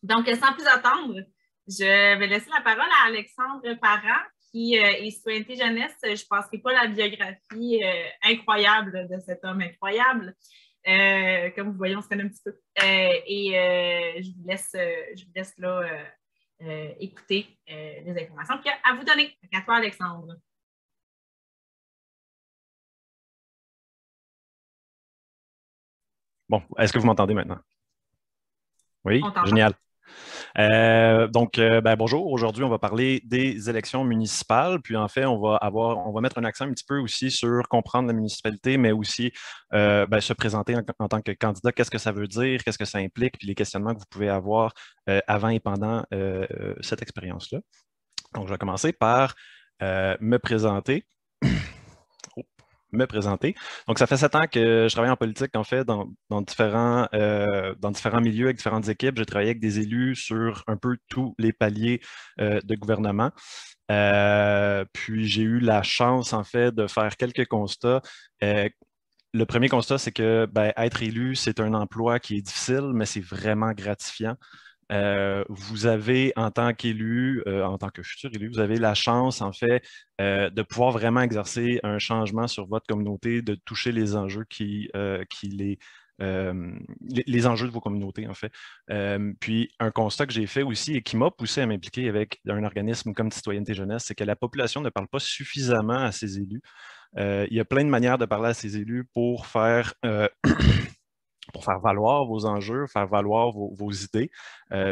Donc, sans plus attendre, je vais laisser la parole à Alexandre Parent, qui est citoyenneté jeunesse. Je ne passerai pas la biographie incroyable de cet homme incroyable. Comme vous voyez, on se connaît un petit peu. Je vous laisse là écouter les informations qu'il y a à vous donner. À toi, Alexandre. Bon, est-ce que vous m'entendez maintenant? Oui, On t'entend. génial. Bonjour. Aujourd'hui, on va parler des élections municipales. Puis en fait, on va mettre un accent un petit peu aussi sur comprendre la municipalité, mais aussi se présenter en tant que candidat. Qu'est-ce que ça veut dire, qu'est-ce que ça implique, puis les questionnements que vous pouvez avoir avant et pendant cette expérience-là. Donc, je vais commencer par me présenter. Donc, ça fait 7 ans que je travaille en politique, en fait, dans différents milieux, avec différentes équipes. J'ai travaillé avec des élus sur un peu tous les paliers de gouvernement. Puis, j'ai eu la chance, en fait, de faire quelques constats. Le premier constat, c'est que être élu, c'est un emploi qui est difficile, mais c'est vraiment gratifiant. Vous avez, en tant qu'élu, en tant que futur élu, vous avez la chance, en fait, de pouvoir vraiment exercer un changement sur votre communauté, de toucher les enjeux les enjeux de vos communautés, en fait. Puis, un constat que j'ai fait aussi et qui m'a poussé à m'impliquer avec un organisme comme Citoyenneté Jeunesse, c'est que la population ne parle pas suffisamment à ses élus. Il y a plein de manières de parler à ses élus pour faire valoir vos enjeux, faire valoir vos idées,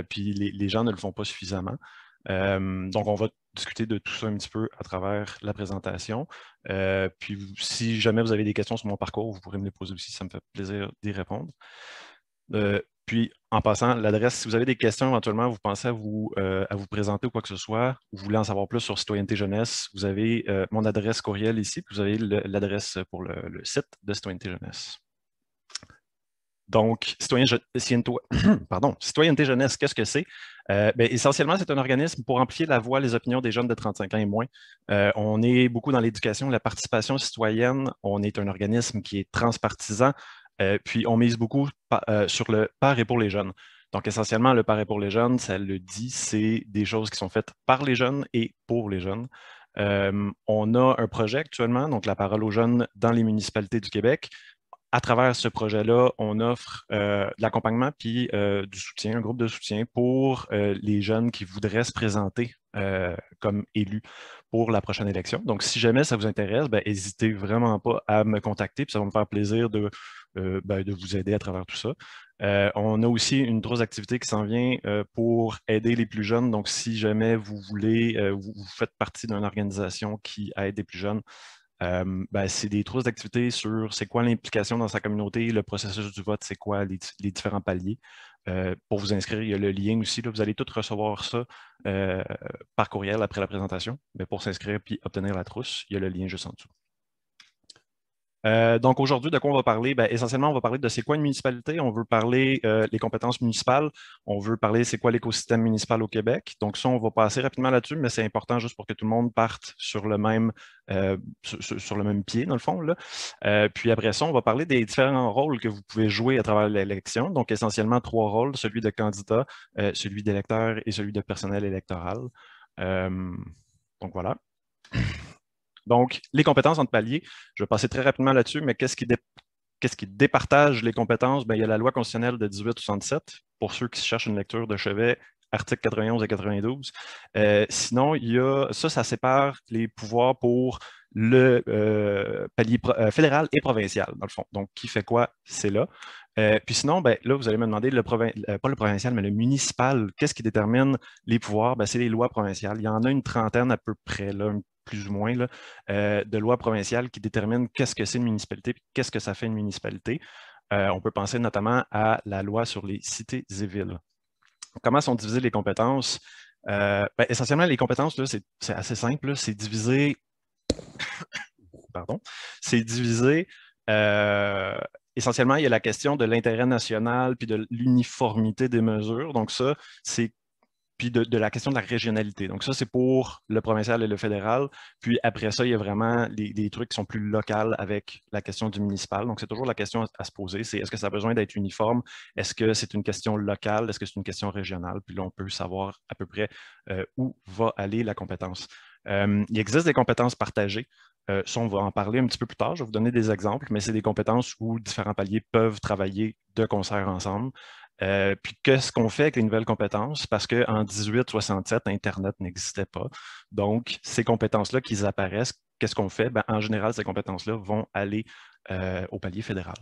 puis les gens ne le font pas suffisamment. Donc, on va discuter de tout ça un petit peu à travers la présentation. Puis, si jamais vous avez des questions sur mon parcours, vous pourrez me les poser aussi, ça me fait plaisir d'y répondre. Puis, en passant, l'adresse, si vous avez des questions éventuellement, vous pensez à vous présenter ou quoi que ce soit, ou vous voulez en savoir plus sur Citoyenneté Jeunesse, vous avez mon adresse courriel ici, puis vous avez l'adresse pour le site de Citoyenneté Jeunesse. Donc, Citoyenneté Jeunesse, qu'est-ce que c'est? Essentiellement, c'est un organisme pour amplifier la voix, les opinions des jeunes de 35 ans et moins. On est beaucoup dans l'éducation, la participation citoyenne. On est un organisme qui est transpartisan, puis on mise beaucoup sur le par et pour les jeunes. Donc, essentiellement, le par et pour les jeunes, ça le dit, c'est des choses qui sont faites par les jeunes et pour les jeunes. On a un projet actuellement, donc la parole aux jeunes dans les municipalités du Québec. À travers ce projet-là, on offre de l'accompagnement puis du soutien, un groupe de soutien pour les jeunes qui voudraient se présenter comme élus pour la prochaine élection. Donc, si jamais ça vous intéresse, n'hésitez vraiment pas à me contacter, puis ça va me faire plaisir de vous aider à travers tout ça. On a aussi une grosse activité qui s'en vient pour aider les plus jeunes. Donc, si jamais vous voulez, vous faites partie d'une organisation qui aide les plus jeunes, c'est des trousses d'activités sur c'est quoi l'implication dans sa communauté, le processus du vote, c'est quoi les différents paliers. Pour vous inscrire, il y a le lien aussi. Là, vous allez tous recevoir ça par courriel après la présentation. Mais pour s'inscrire puis obtenir la trousse, il y a le lien juste en dessous. Donc aujourd'hui, de quoi on va parler? Essentiellement, on va parler de c'est quoi une municipalité. On veut parler les compétences municipales. On veut parler c'est quoi l'écosystème municipal au Québec. Donc ça, on va passer rapidement là-dessus, mais c'est important juste pour que tout le monde parte sur le même, sur le même pied, dans le fond. Là. Puis après ça, on va parler des différents rôles que vous pouvez jouer à travers l'élection. Donc essentiellement 3 rôles, celui de candidat, celui d'électeur et celui de personnel électoral. Donc voilà. Donc, les compétences entre paliers, je vais passer très rapidement là-dessus, mais qu'est-ce qui départage les compétences? Il y a la loi constitutionnelle de 1867, pour ceux qui cherchent une lecture de chevet, articles 91 et 92. Sinon, ça sépare les pouvoirs pour le palier fédéral et provincial, dans le fond. Donc, qui fait quoi? C'est là. Puis sinon, là, vous allez me demander, pas le provincial, mais le municipal, qu'est-ce qui détermine les pouvoirs? C'est les lois provinciales. Il y en a une trentaine à peu près, là, plus ou moins, là, de lois provinciales qui déterminent qu'est-ce que c'est une municipalité et qu'est-ce que ça fait une municipalité. On peut penser notamment à la loi sur les cités et villes. Comment sont divisées les compétences? Essentiellement, les compétences, c'est assez simple. C'est divisé. Pardon. C'est divisé. Essentiellement, il y a la question de l'intérêt national puis de l'uniformité des mesures. Donc, ça, c'est puis de la question de la régionalité. Donc ça, c'est pour le provincial et le fédéral. Puis après ça, il y a vraiment des trucs qui sont plus locaux avec la question du municipal. Donc c'est toujours la question à se poser, c'est est-ce que ça a besoin d'être uniforme? Est-ce que c'est une question locale? Est-ce que c'est une question régionale? Puis là, on peut savoir à peu près où va aller la compétence. Il existe des compétences partagées. Ça, on va en parler un petit peu plus tard. Je vais vous donner des exemples, mais c'est des compétences où différents paliers peuvent travailler de concert ensemble. Puis qu'est-ce qu'on fait avec les nouvelles compétences? Parce qu'en 1867, Internet n'existait pas. Donc, ces compétences-là qui apparaissent, qu'est-ce qu'on fait? Ben, en général, ces compétences-là vont aller au palier fédéral.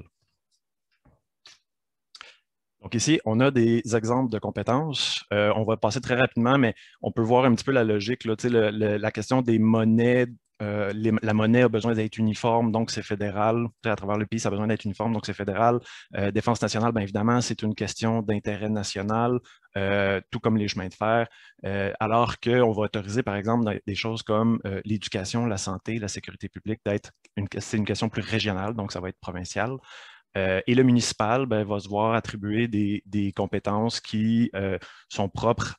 Donc ici, on a des exemples de compétences. On va passer très rapidement, mais on peut voir un petit peu la logique. Là, la question des monnaies, la monnaie a besoin d'être uniforme, donc c'est fédéral. À travers le pays, ça a besoin d'être uniforme, donc c'est fédéral. Défense nationale, bien évidemment, c'est une question d'intérêt national, tout comme les chemins de fer, alors qu'on va autoriser, par exemple, des choses comme l'éducation, la santé, la sécurité publique, c'est une question plus régionale, donc ça va être provincial. Et le municipal va se voir attribuer des compétences qui sont propres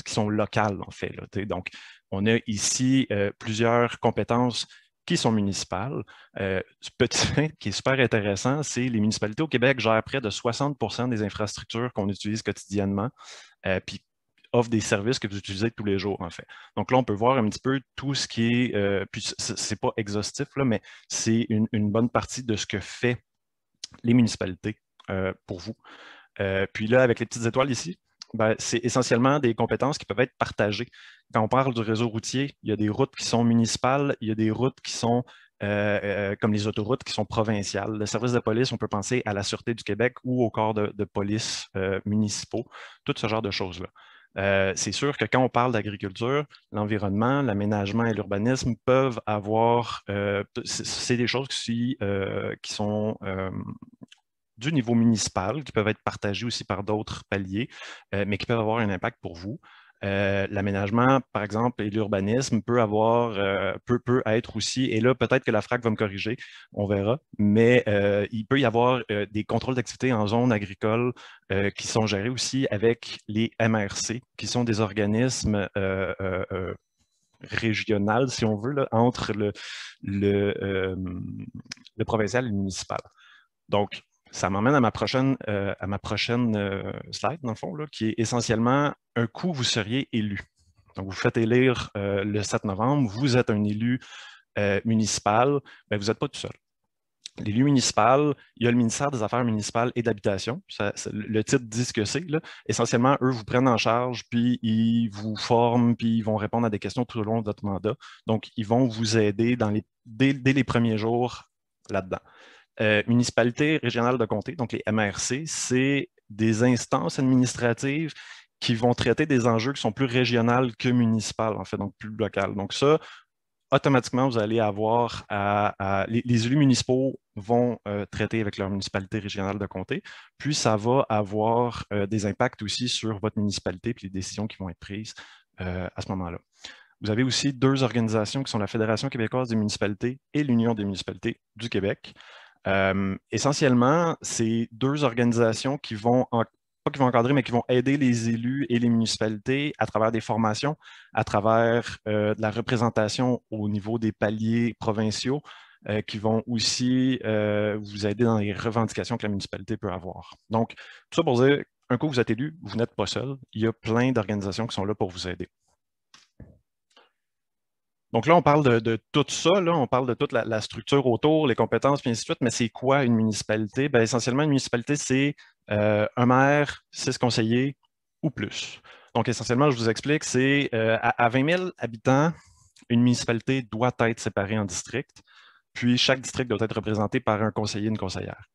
qui sont locales, en fait. Là, donc, on a ici plusieurs compétences qui sont municipales. Ce petit fait qui est super intéressant, c'est les municipalités au Québec gèrent près de 60% des infrastructures qu'on utilise quotidiennement, puis offrent des services que vous utilisez tous les jours, en fait. Donc là, on peut voir un petit peu tout ce qui est, puis c'est pas exhaustif, là, mais c'est une bonne partie de ce que fait les municipalités pour vous. Puis là, avec les petites étoiles ici, c'est essentiellement des compétences qui peuvent être partagées. Quand on parle du réseau routier, il y a des routes qui sont municipales, il y a des routes qui sont comme les autoroutes qui sont provinciales. Le service de police, on peut penser à la Sûreté du Québec ou au corps de police municipaux, tout ce genre de choses-là. C'est sûr que quand on parle d'agriculture, l'environnement, l'aménagement et l'urbanisme peuvent avoir, c'est des choses qui sont du niveau municipal, qui peuvent être partagées aussi par d'autres paliers, mais qui peuvent avoir un impact pour vous. L'aménagement, par exemple, et l'urbanisme peut être aussi, et là, peut-être que la FRAC va me corriger, on verra, mais il peut y avoir des contrôles d'activité en zone agricole qui sont gérés aussi avec les MRC, qui sont des organismes régionaux, si on veut, là, entre le provincial et le municipal. Donc, ça m'emmène à ma prochaine slide, dans le fond, là, qui est essentiellement un coup, vous seriez élu. Donc, vous faites élire le 7 novembre, vous êtes un élu municipal, bien, vous n'êtes pas tout seul. L'élu municipal, il y a le ministère des Affaires municipales et d'Habitation. Le titre dit ce que c'est. Essentiellement, eux vous prennent en charge, puis ils vous forment, puis ils vont répondre à des questions tout au long de votre mandat. Donc, ils vont vous aider dès les premiers jours là-dedans. Municipalité régionale de comté, donc les MRC, c'est des instances administratives qui vont traiter des enjeux qui sont plus régionales que municipales, en fait, donc plus locales. Donc ça, automatiquement, vous allez avoir les élus municipaux vont traiter avec leur municipalité régionale de comté, puis ça va avoir des impacts aussi sur votre municipalité et les décisions qui vont être prises à ce moment-là. Vous avez aussi deux organisations qui sont la Fédération québécoise des municipalités et l'Union des municipalités du Québec. Essentiellement, c'est deux organisations qui vont, pas qui vont encadrer, mais qui vont aider les élus et les municipalités à travers des formations, à travers de la représentation au niveau des paliers provinciaux, qui vont aussi vous aider dans les revendications que la municipalité peut avoir. Donc, tout ça pour dire, un coup vous êtes élu, vous n'êtes pas seul. Il y a plein d'organisations qui sont là pour vous aider. Donc là, on parle de tout ça, là, on parle de toute la structure autour, les compétences, puis ainsi de suite, mais c'est quoi une municipalité? Bien, essentiellement, une municipalité, c'est un maire, 6 conseillers ou plus. Donc, essentiellement, je vous explique, c'est à 20 000 habitants, une municipalité doit être séparée en districts, puis chaque district doit être représenté par un conseiller, une conseillère.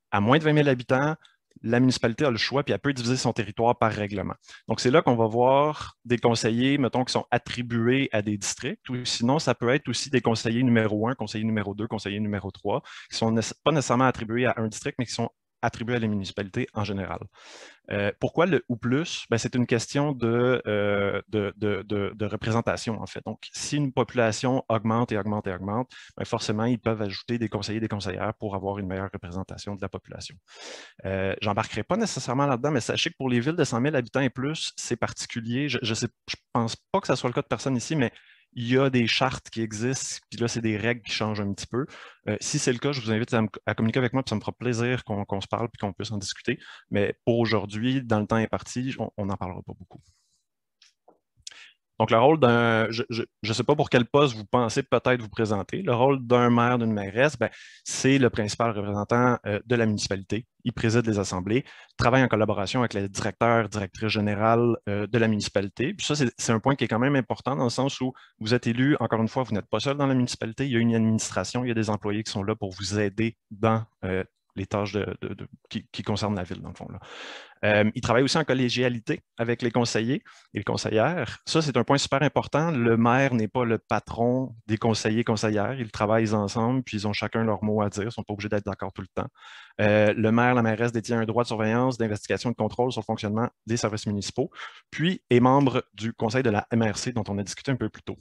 À moins de 20 000 habitants, la municipalité a le choix, puis elle peut diviser son territoire par règlement. Donc, c'est là qu'on va voir des conseillers, mettons, qui sont attribués à des districts, ou sinon, ça peut être aussi des conseillers numéro 1, conseillers numéro 2, conseillers numéro 3, qui ne sont pas nécessairement attribués à un district, mais qui sont attribués à les municipalités en général. Pourquoi le ou plus? Ben, c'est une question de représentation, en fait. Donc, si une population augmente et augmente et augmente, ben, forcément, ils peuvent ajouter des conseillers et des conseillères pour avoir une meilleure représentation de la population. J'embarquerai pas nécessairement là-dedans, mais sachez que pour les villes de 100 000 habitants et plus, c'est particulier. Je pense pas que ça soit le cas de personne ici, mais il y a des chartes qui existent, puis là, c'est des règles qui changent un petit peu. Si c'est le cas, je vous invite à communiquer avec moi, puis ça me fera plaisir qu'on se parle, puis qu'on puisse en discuter. Mais pour aujourd'hui, dans le temps imparti, on n'en parlera pas beaucoup. Donc, le rôle d'un, je ne sais pas pour quel poste vous pensez peut-être vous présenter. Le rôle d'un maire, d'une mairesse, ben, c'est le principal représentant de la municipalité. Il préside les assemblées, travaille en collaboration avec les directeurs, directrices générales de la municipalité. Puis ça, c'est un point qui est quand même important dans le sens où vous êtes élu, encore une fois, vous n'êtes pas seul dans la municipalité, il y a une administration, il y a des employés qui sont là pour vous aider dans les tâches qui concernent la ville, dans le fond. Là. Il travaille aussi en collégialité avec les conseillers et les conseillères. Ça, c'est un point super important. Le maire n'est pas le patron des conseillers et conseillères. Ils travaillent ensemble, puis ils ont chacun leur mot à dire. Ils ne sont pas obligés d'être d'accord tout le temps. Le maire, la mairesse détient un droit de surveillance, d'investigation et de contrôle sur le fonctionnement des services municipaux, puis est membre du conseil de la MRC dont on a discuté un peu plus tôt.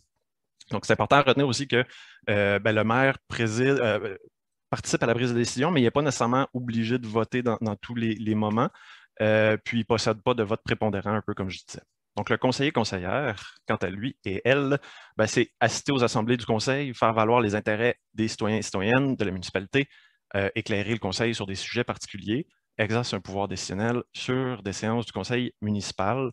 Donc, c'est important à retenir aussi que le maire participe à la prise de décision, mais il n'est pas nécessairement obligé de voter dans tous les moments. Puis il ne possède pas de vote prépondérant, un peu comme je disais. Donc, le conseiller-conseillère, quant à lui et elle, ben, c'est assister aux assemblées du conseil, faire valoir les intérêts des citoyens et citoyennes de la municipalité, éclairer le conseil sur des sujets particuliers, exerce un pouvoir décisionnel sur des séances du conseil municipal,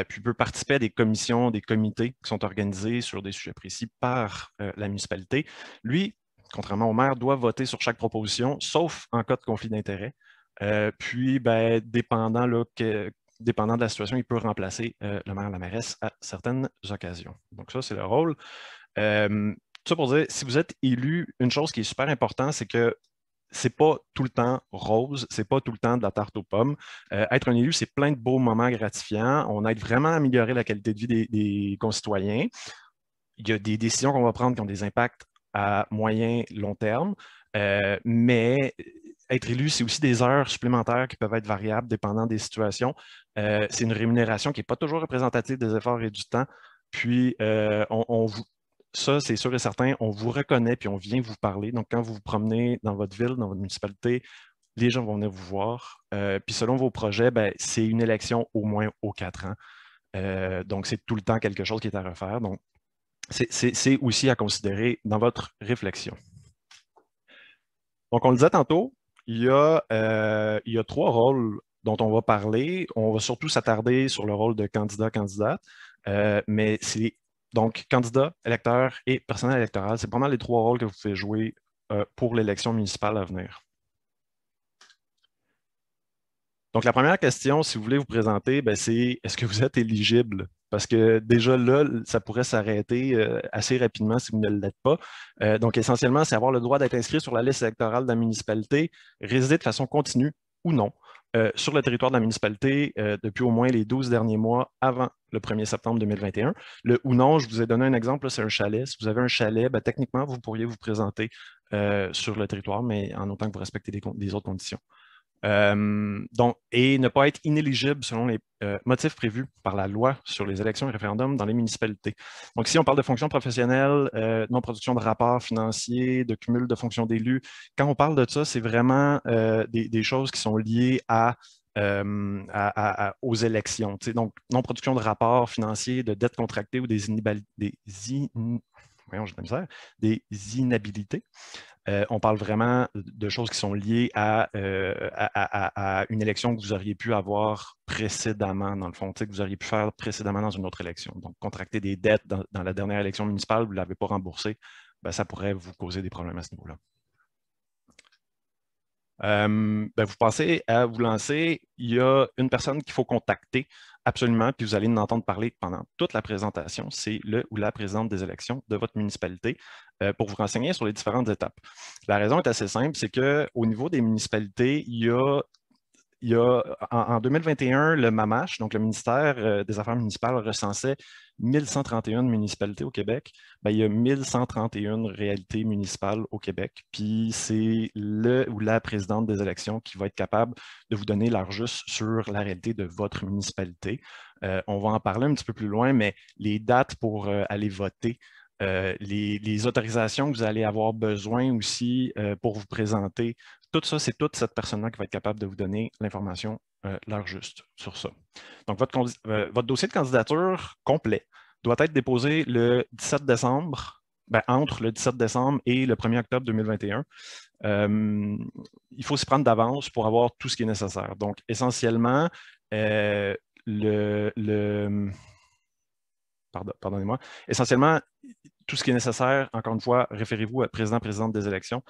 puis peut participer à des commissions, des comités qui sont organisés sur des sujets précis par la municipalité. Lui, contrairement au maire, doit voter sur chaque proposition, sauf en cas de conflit d'intérêts. Puis, ben, dépendant de la situation, il peut remplacer le maire, la mairesse à certaines occasions. Donc ça, c'est le rôle. Ça pour dire, si vous êtes élu, une chose qui est super importante, c'est que c'est pas tout le temps rose, c'est pas tout le temps de la tarte aux pommes. Être un élu, c'est plein de beaux moments gratifiants. On aide vraiment à améliorer la qualité de vie des concitoyens. Il y a des décisions qu'on va prendre qui ont des impacts à moyen, long terme, mais être élu, c'est aussi des heures supplémentaires qui peuvent être variables dépendant des situations. C'est une rémunération qui n'est pas toujours représentative des efforts et du temps. Puis, ça, c'est sûr et certain, on vous reconnaît puis on vient vous parler. Donc, quand vous vous promenez dans votre ville, dans votre municipalité, les gens vont venir vous voir. Puis, selon vos projets, ben, c'est une élection au moins aux 4 ans. Donc, c'est tout le temps quelque chose qui est à refaire. Donc, c'est aussi à considérer dans votre réflexion. Donc, on le disait tantôt, il y a 3 rôles dont on va parler. On va surtout s'attarder sur le rôle de candidat-candidate, mais c'est donc candidat, électeur et personnel électoral. C'est vraiment les 3 rôles que vous pouvez jouer pour l'élection municipale à venir. Donc, la première question, si vous voulez vous présenter, c'est est-ce que vous êtes éligible? Parce que déjà là, ça pourrait s'arrêter assez rapidement si vous ne l'êtes pas. Donc, essentiellement, c'est avoir le droit d'être inscrit sur la liste électorale de la municipalité, résider de façon continue ou non sur le territoire de la municipalité depuis au moins les 12 derniers mois avant le 1er septembre 2021. Le ou non, je vous ai donné un exemple, c'est un chalet. Si vous avez un chalet, techniquement, vous pourriez vous présenter sur le territoire, mais en autant que vous respectez les autres conditions. Et ne pas être inéligible selon les motifs prévus par la loi sur les élections et référendums dans les municipalités. Donc, si on parle de fonctions professionnelles, non-production de rapports financiers, de cumul de fonctions d'élus, quand on parle de ça, c'est vraiment des choses qui sont liées aux élections. Donc, non-production de rapports financiers, de dettes contractées ou des inhabilités. On parle vraiment de choses qui sont liées à une élection que vous auriez pu avoir précédemment, dans le fond, que vous auriez pu faire précédemment dans une autre élection. Donc, contracter des dettes dans la dernière élection municipale, vous ne l'avez pas remboursé, ça pourrait vous causer des problèmes à ce niveau-là. Vous pensez à vous lancer, il y a une personne qu'il faut contacter absolument, puis vous allez en entendre parler pendant toute la présentation, c'est le ou la présidente des élections de votre municipalité pour vous renseigner sur les différentes étapes. La raison est assez simple, c'est qu'au niveau des municipalités, il y a il y a, en 2021, le MAMACH, donc le ministère des Affaires municipales, recensait 1131 municipalités au Québec. Ben, il y a 1131 réalités municipales au Québec. Puis c'est le ou la présidente des élections qui va être capable de vous donner l'heure juste sur la réalité de votre municipalité. On va en parler un petit peu plus loin, mais les dates pour aller voter, les autorisations que vous allez avoir besoin aussi pour vous présenter, tout ça, c'est toute cette personne-là qui va être capable de vous donner l'information l'heure juste sur ça. Donc, votre dossier de candidature complet doit être déposé le 17 décembre, ben, entre le 17 décembre et le 1er octobre 2021. Il faut s'y prendre d'avance pour avoir tout ce qui est nécessaire. Donc, essentiellement, pardonnez-moi, essentiellement, tout ce qui est nécessaire, encore une fois, référez-vous à présidente des élections.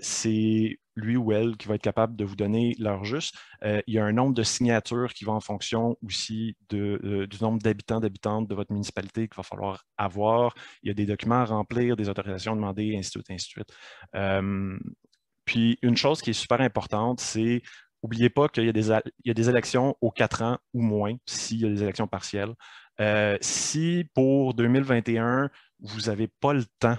C'est lui ou elle qui va être capable de vous donner l'heure juste. Il y a un nombre de signatures qui va en fonction aussi du nombre d'habitants, d'habitantes de votre municipalité qu'il va falloir avoir. Il y a des documents à remplir, des autorisations demandées, ainsi de suite, ainsi de suite. Puis, une chose qui est super importante, c'est n'oubliez pas qu'il y a des élections aux 4 ans ou moins, s'il y a des élections partielles. Si pour 2021, vous n'avez pas le temps,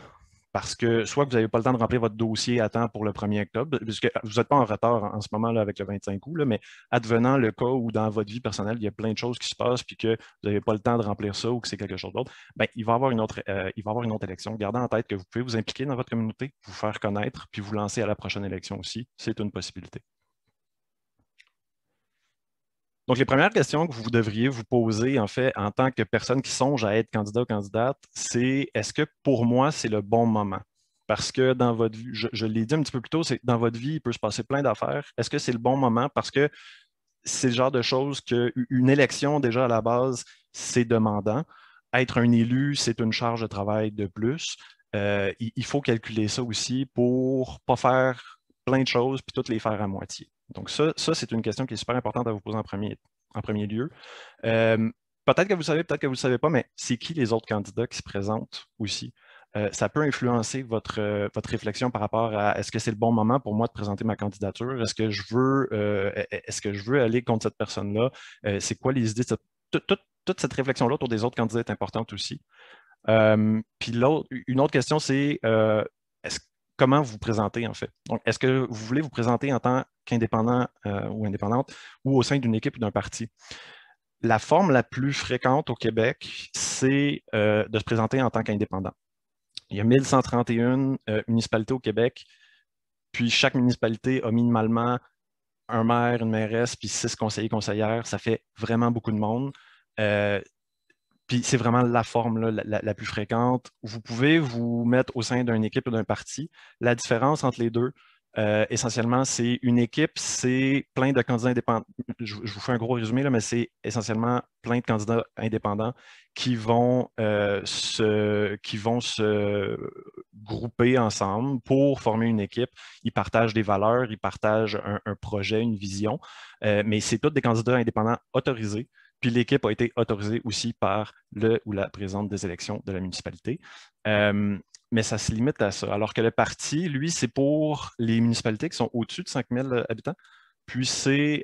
parce que soit que vous n'avez pas le temps de remplir votre dossier à temps pour le 1er octobre, puisque vous n'êtes pas en retard en ce moment là, avec le 25 août, là, mais advenant le cas où dans votre vie personnelle, il y a plein de choses qui se passent puis que vous n'avez pas le temps de remplir ça ou que c'est quelque chose d'autre, ben, il va y avoir une autre élection. Gardez en tête que vous pouvez vous impliquer dans votre communauté, vous faire connaître, puis vous lancer à la prochaine élection aussi. C'est une possibilité. Donc, les premières questions que vous devriez vous poser, en fait, en tant que personne qui songe à être candidat ou candidate, c'est est-ce que pour moi, c'est le bon moment? Parce que dans votre vie, je l'ai dit un petit peu plus tôt, c'est dans votre vie, il peut se passer plein d'affaires. Est-ce que c'est le bon moment? Parce que c'est le genre de choses qu'une élection, déjà à la base, c'est demandant. Être un élu, c'est une charge de travail de plus. Il faut calculer ça aussi pour ne pas faire plein de choses puis toutes les faire à moitié. Donc, ça c'est une question qui est super importante à vous poser en premier lieu. Peut-être que vous savez, peut-être que vous ne savez pas, mais c'est qui les autres candidats qui se présentent aussi? Ça peut influencer votre réflexion par rapport à est-ce que c'est le bon moment pour moi de présenter ma candidature? Est-ce que je veux aller contre cette personne-là? C'est quoi les idées? Toute cette réflexion-là autour des autres candidats est importante aussi. Puis une autre question, c'est comment vous vous présentez en fait? Donc, est-ce que vous voulez vous présenter en tant qu'indépendant ou indépendante ou au sein d'une équipe ou d'un parti? La forme la plus fréquente au Québec, c'est de se présenter en tant qu'indépendant. Il y a 1131 municipalités au Québec, puis chaque municipalité a minimalement un maire, une mairesse, puis 6 conseillers, conseillères. Ça fait vraiment beaucoup de monde. Puis c'est vraiment la forme là, la plus fréquente. Vous pouvez vous mettre au sein d'une équipe ou d'un parti. La différence entre les deux, essentiellement, c'est une équipe, c'est plein de candidats indépendants. Je vous fais un gros résumé, là, mais c'est essentiellement plein de candidats indépendants qui vont se grouper ensemble pour former une équipe. Ils partagent des valeurs, ils partagent un projet, une vision, mais c'est tous des candidats indépendants autorisés. Puis l'équipe a été autorisée aussi par le ou la présidente des élections de la municipalité. Mais ça se limite à ça. Alors que le parti, lui, c'est pour les municipalités qui sont au-dessus de 5 000 habitants. Puis c'est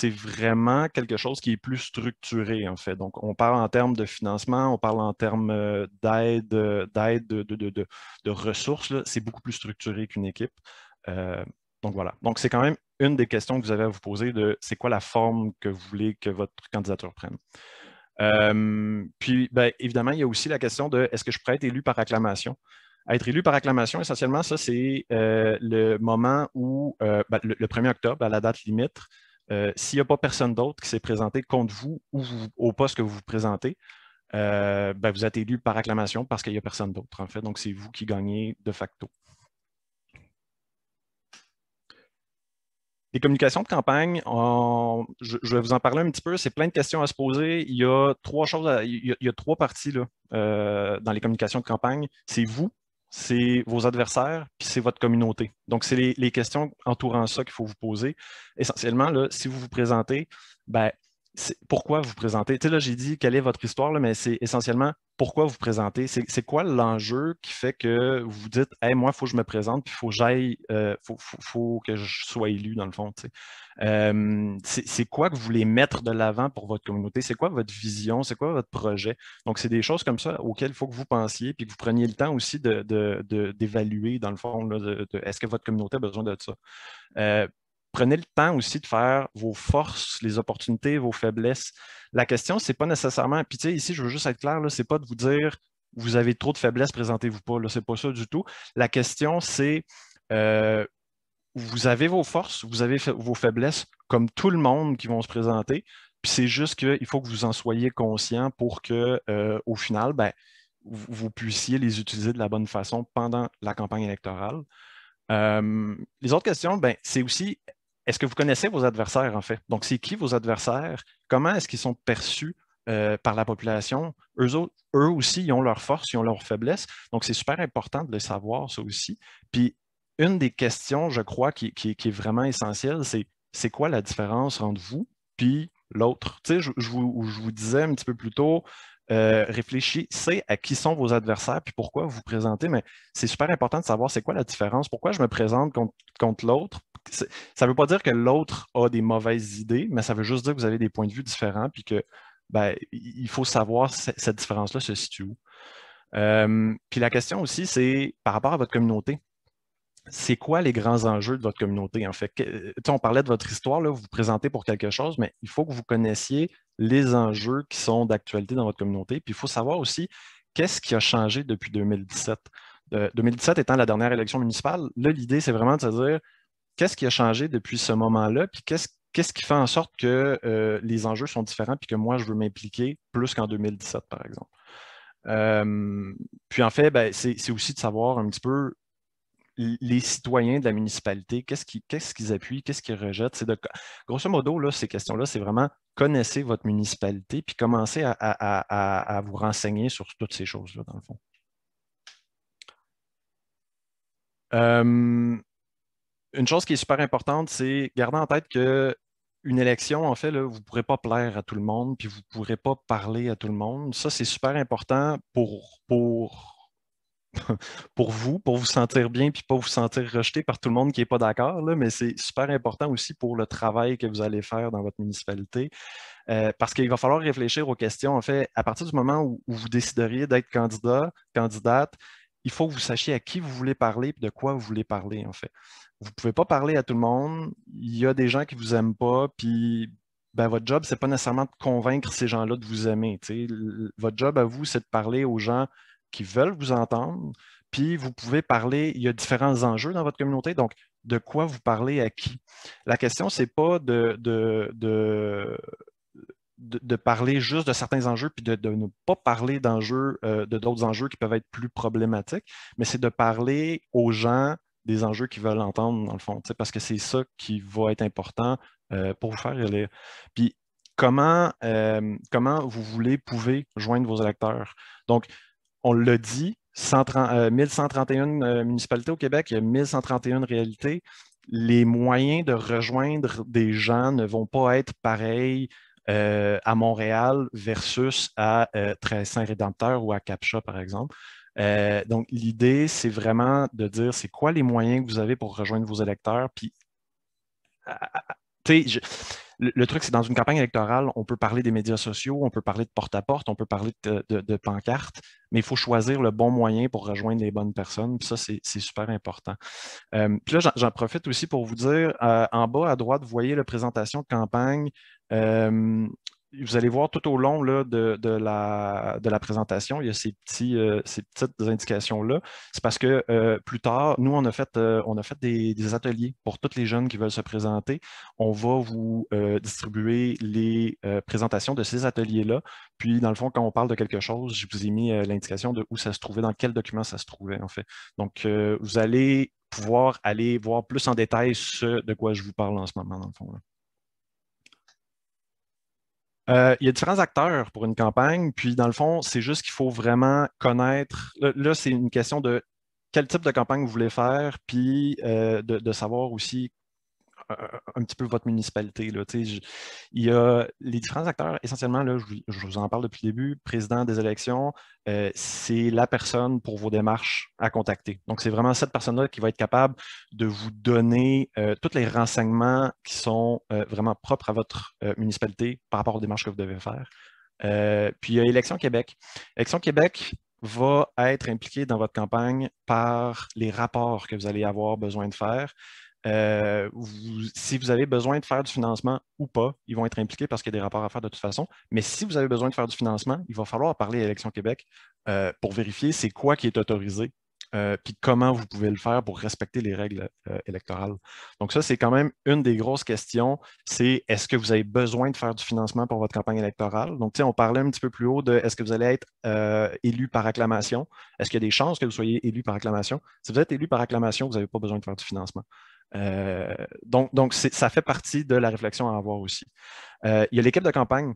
vraiment quelque chose qui est plus structuré, en fait. Donc, on parle en termes de financement, on parle en termes d'aide, de ressources. C'est beaucoup plus structuré qu'une équipe. Donc, voilà. Donc, c'est quand même une des questions que vous avez à vous poser de c'est quoi la forme que vous voulez que votre candidature prenne. Puis, ben, évidemment, il y a aussi la question de est-ce que je pourrais être élu par acclamation? Être élu par acclamation, essentiellement, ça, c'est le moment où, ben, le 1er octobre, à la date limite, s'il n'y a pas personne d'autre qui s'est présenté contre vous ou au poste que vous vous présentez, ben, vous êtes élu par acclamation parce qu'il n'y a personne d'autre, en fait. Donc, c'est vous qui gagnez de facto. Les communications de campagne, je vais vous en parler un petit peu. C'est plein de questions à se poser. Il y a trois choses, il y a trois parties là, dans les communications de campagne. C'est vous, c'est vos adversaires, puis c'est votre communauté. Donc, c'est les questions entourant ça qu'il faut vous poser. Essentiellement, là, si vous vous présentez, ben, pourquoi vous vous présentez? Tu sais, là, j'ai dit quelle est votre histoire, là, mais c'est essentiellement pourquoi vous présentez? C'est quoi l'enjeu qui fait que vous dites hey, moi, il faut que je me présente, puis il faut que j'aille, faut que je sois élu, dans le fond. C'est quoi que vous voulez mettre de l'avant pour votre communauté? C'est quoi votre vision? C'est quoi votre projet? Donc, c'est des choses comme ça auxquelles il faut que vous pensiez, puis que vous preniez le temps aussi d'évaluer, dans le fond, là, est-ce que votre communauté a besoin de ça? Prenez le temps aussi de faire vos forces, les opportunités, vos faiblesses. La question, c'est pas nécessairement, puis tu sais, ici, je veux juste être clair, c'est pas de vous dire vous avez trop de faiblesses, présentez-vous pas, c'est pas ça du tout. La question, c'est vous avez vos forces, vous avez vos faiblesses, comme tout le monde qui vont se présenter, puis c'est juste qu'il faut que vous en soyez conscient pour que, au final, ben, vous puissiez les utiliser de la bonne façon pendant la campagne électorale. Les autres questions, ben, c'est aussi, est-ce que vous connaissez vos adversaires, en fait? Donc, c'est qui vos adversaires? Comment est-ce qu'ils sont perçus par la population? Eux aussi, ils ont leurs forces, ils ont leurs faiblesses. Donc, c'est super important de le savoir, ça aussi. Puis, une des questions, je crois, qui est vraiment essentielle, c'est quoi la différence entre vous puis l'autre? Tu sais, je vous disais un petit peu plus tôt, réfléchissez à qui sont vos adversaires puis pourquoi vous vous présentez, mais c'est super important de savoir c'est quoi la différence, pourquoi je me présente contre l'autre. Ça ne veut pas dire que l'autre a des mauvaises idées, mais ça veut juste dire que vous avez des points de vue différents puis que ben, il faut savoir cette différence-là se situe où. Puis la question aussi, c'est par rapport à votre communauté. C'est quoi les grands enjeux de votre communauté, en fait? On parlait de votre histoire, là, vous vous présentez pour quelque chose, mais il faut que vous connaissiez les enjeux qui sont d'actualité dans votre communauté. Puis il faut savoir aussi qu'est-ce qui a changé depuis 2017. 2017 étant la dernière élection municipale, là, l'idée, c'est vraiment de se dire qu'est-ce qui a changé depuis ce moment-là, puis qu'est-ce qui fait en sorte que les enjeux sont différents, puis que moi, je veux m'impliquer plus qu'en 2017, par exemple. Puis en fait, ben, c'est aussi de savoir un petit peu les citoyens de la municipalité, qu'est-ce qu'ils appuient, qu'est-ce qu'ils rejettent. Grosso modo, là, ces questions-là, c'est vraiment connaissez votre municipalité puis commencez à vous renseigner sur toutes ces choses-là, dans le fond. Une chose qui est super importante, c'est garder en tête que une élection, en fait, là, vous ne pourrez pas plaire à tout le monde, puis vous ne pourrez pas parler à tout le monde. Ça, c'est super important pour vous sentir bien puis pas vous sentir rejeté par tout le monde qui n'est pas d'accord, mais c'est super important aussi pour le travail que vous allez faire dans votre municipalité. Parce qu'il va falloir réfléchir aux questions. En fait, à partir du moment où vous décideriez d'être candidate, il faut que vous sachiez à qui vous voulez parler et de quoi vous voulez parler, en fait. Vous ne pouvez pas parler à tout le monde. Il y a des gens qui ne vous aiment pas, puis ben, votre job, ce n'est pas nécessairement de convaincre ces gens-là de vous aimer. Votre job à vous, c'est de parler aux gens qui veulent vous entendre, puis vous pouvez parler, il y a différents enjeux dans votre communauté, donc de quoi vous parlez à qui? La question, ce n'est pas de parler juste de certains enjeux, puis de ne pas parler d'enjeux, de d'autres enjeux qui peuvent être plus problématiques, mais c'est de parler aux gens des enjeux qu'ils veulent entendre, dans le fond, parce que c'est ça qui va être important pour vous faire élire. Puis, comment pouvez joindre vos électeurs? Donc, on l'a dit, 1131 municipalités au Québec, il y a 1131 réalités. Les moyens de rejoindre des gens ne vont pas être pareils à Montréal versus à Saint-Rédempteur ou à Captcha, par exemple. Donc, l'idée, c'est vraiment de dire c'est quoi les moyens que vous avez pour rejoindre vos électeurs. Puis, le truc, c'est dans une campagne électorale, on peut parler des médias sociaux, on peut parler de porte-à-porte, on peut parler de pancartes, mais il faut choisir le bon moyen pour rejoindre les bonnes personnes. Puis ça, c'est super important. Puis là, j'en profite aussi pour vous dire, en bas à droite, vous voyez la présentation de campagne. Vous allez voir tout au long là, de la présentation, il y a ces petites indications-là. C'est parce que plus tard, nous, on a fait des ateliers pour tous les jeunes qui veulent se présenter. On va vous distribuer les présentations de ces ateliers-là. Puis, dans le fond, quand on parle de quelque chose, je vous ai mis l'indication de où ça se trouvait, dans quel document ça se trouvait, en fait. Donc, vous allez pouvoir aller voir plus en détail ce de quoi je vous parle en ce moment, dans le fond. Là. Il y a différents acteurs pour une campagne, puis dans le fond, c'est juste qu'il faut vraiment connaître. Là, c'est une question de quel type de campagne vous voulez faire, puis de savoir aussi un petit peu votre municipalité. Là, il y a les différents acteurs, essentiellement, là, je vous en parle depuis le début, président des élections, c'est la personne pour vos démarches à contacter. Donc, c'est vraiment cette personne-là qui va être capable de vous donner tous les renseignements qui sont vraiment propres à votre municipalité par rapport aux démarches que vous devez faire. Puis il y a Élections Québec. Élections Québec va être impliqué dans votre campagne par les rapports que vous allez avoir besoin de faire. Si vous avez besoin de faire du financement ou pas, ils vont être impliqués parce qu'il y a des rapports à faire de toute façon. Mais si vous avez besoin de faire du financement, il va falloir parler à Élections Québec pour vérifier c'est quoi qui est autorisé. Puis comment vous pouvez le faire pour respecter les règles électorales. Donc ça, c'est quand même une des grosses questions, c'est est-ce que vous avez besoin de faire du financement pour votre campagne électorale? Donc, on parlait un petit peu plus haut de est-ce que vous allez être élu par acclamation? Est-ce qu'il y a des chances que vous soyez élu par acclamation? Si vous êtes élu par acclamation, vous n'avez pas besoin de faire du financement. Donc ça fait partie de la réflexion à avoir aussi. Il y a l'équipe de campagne.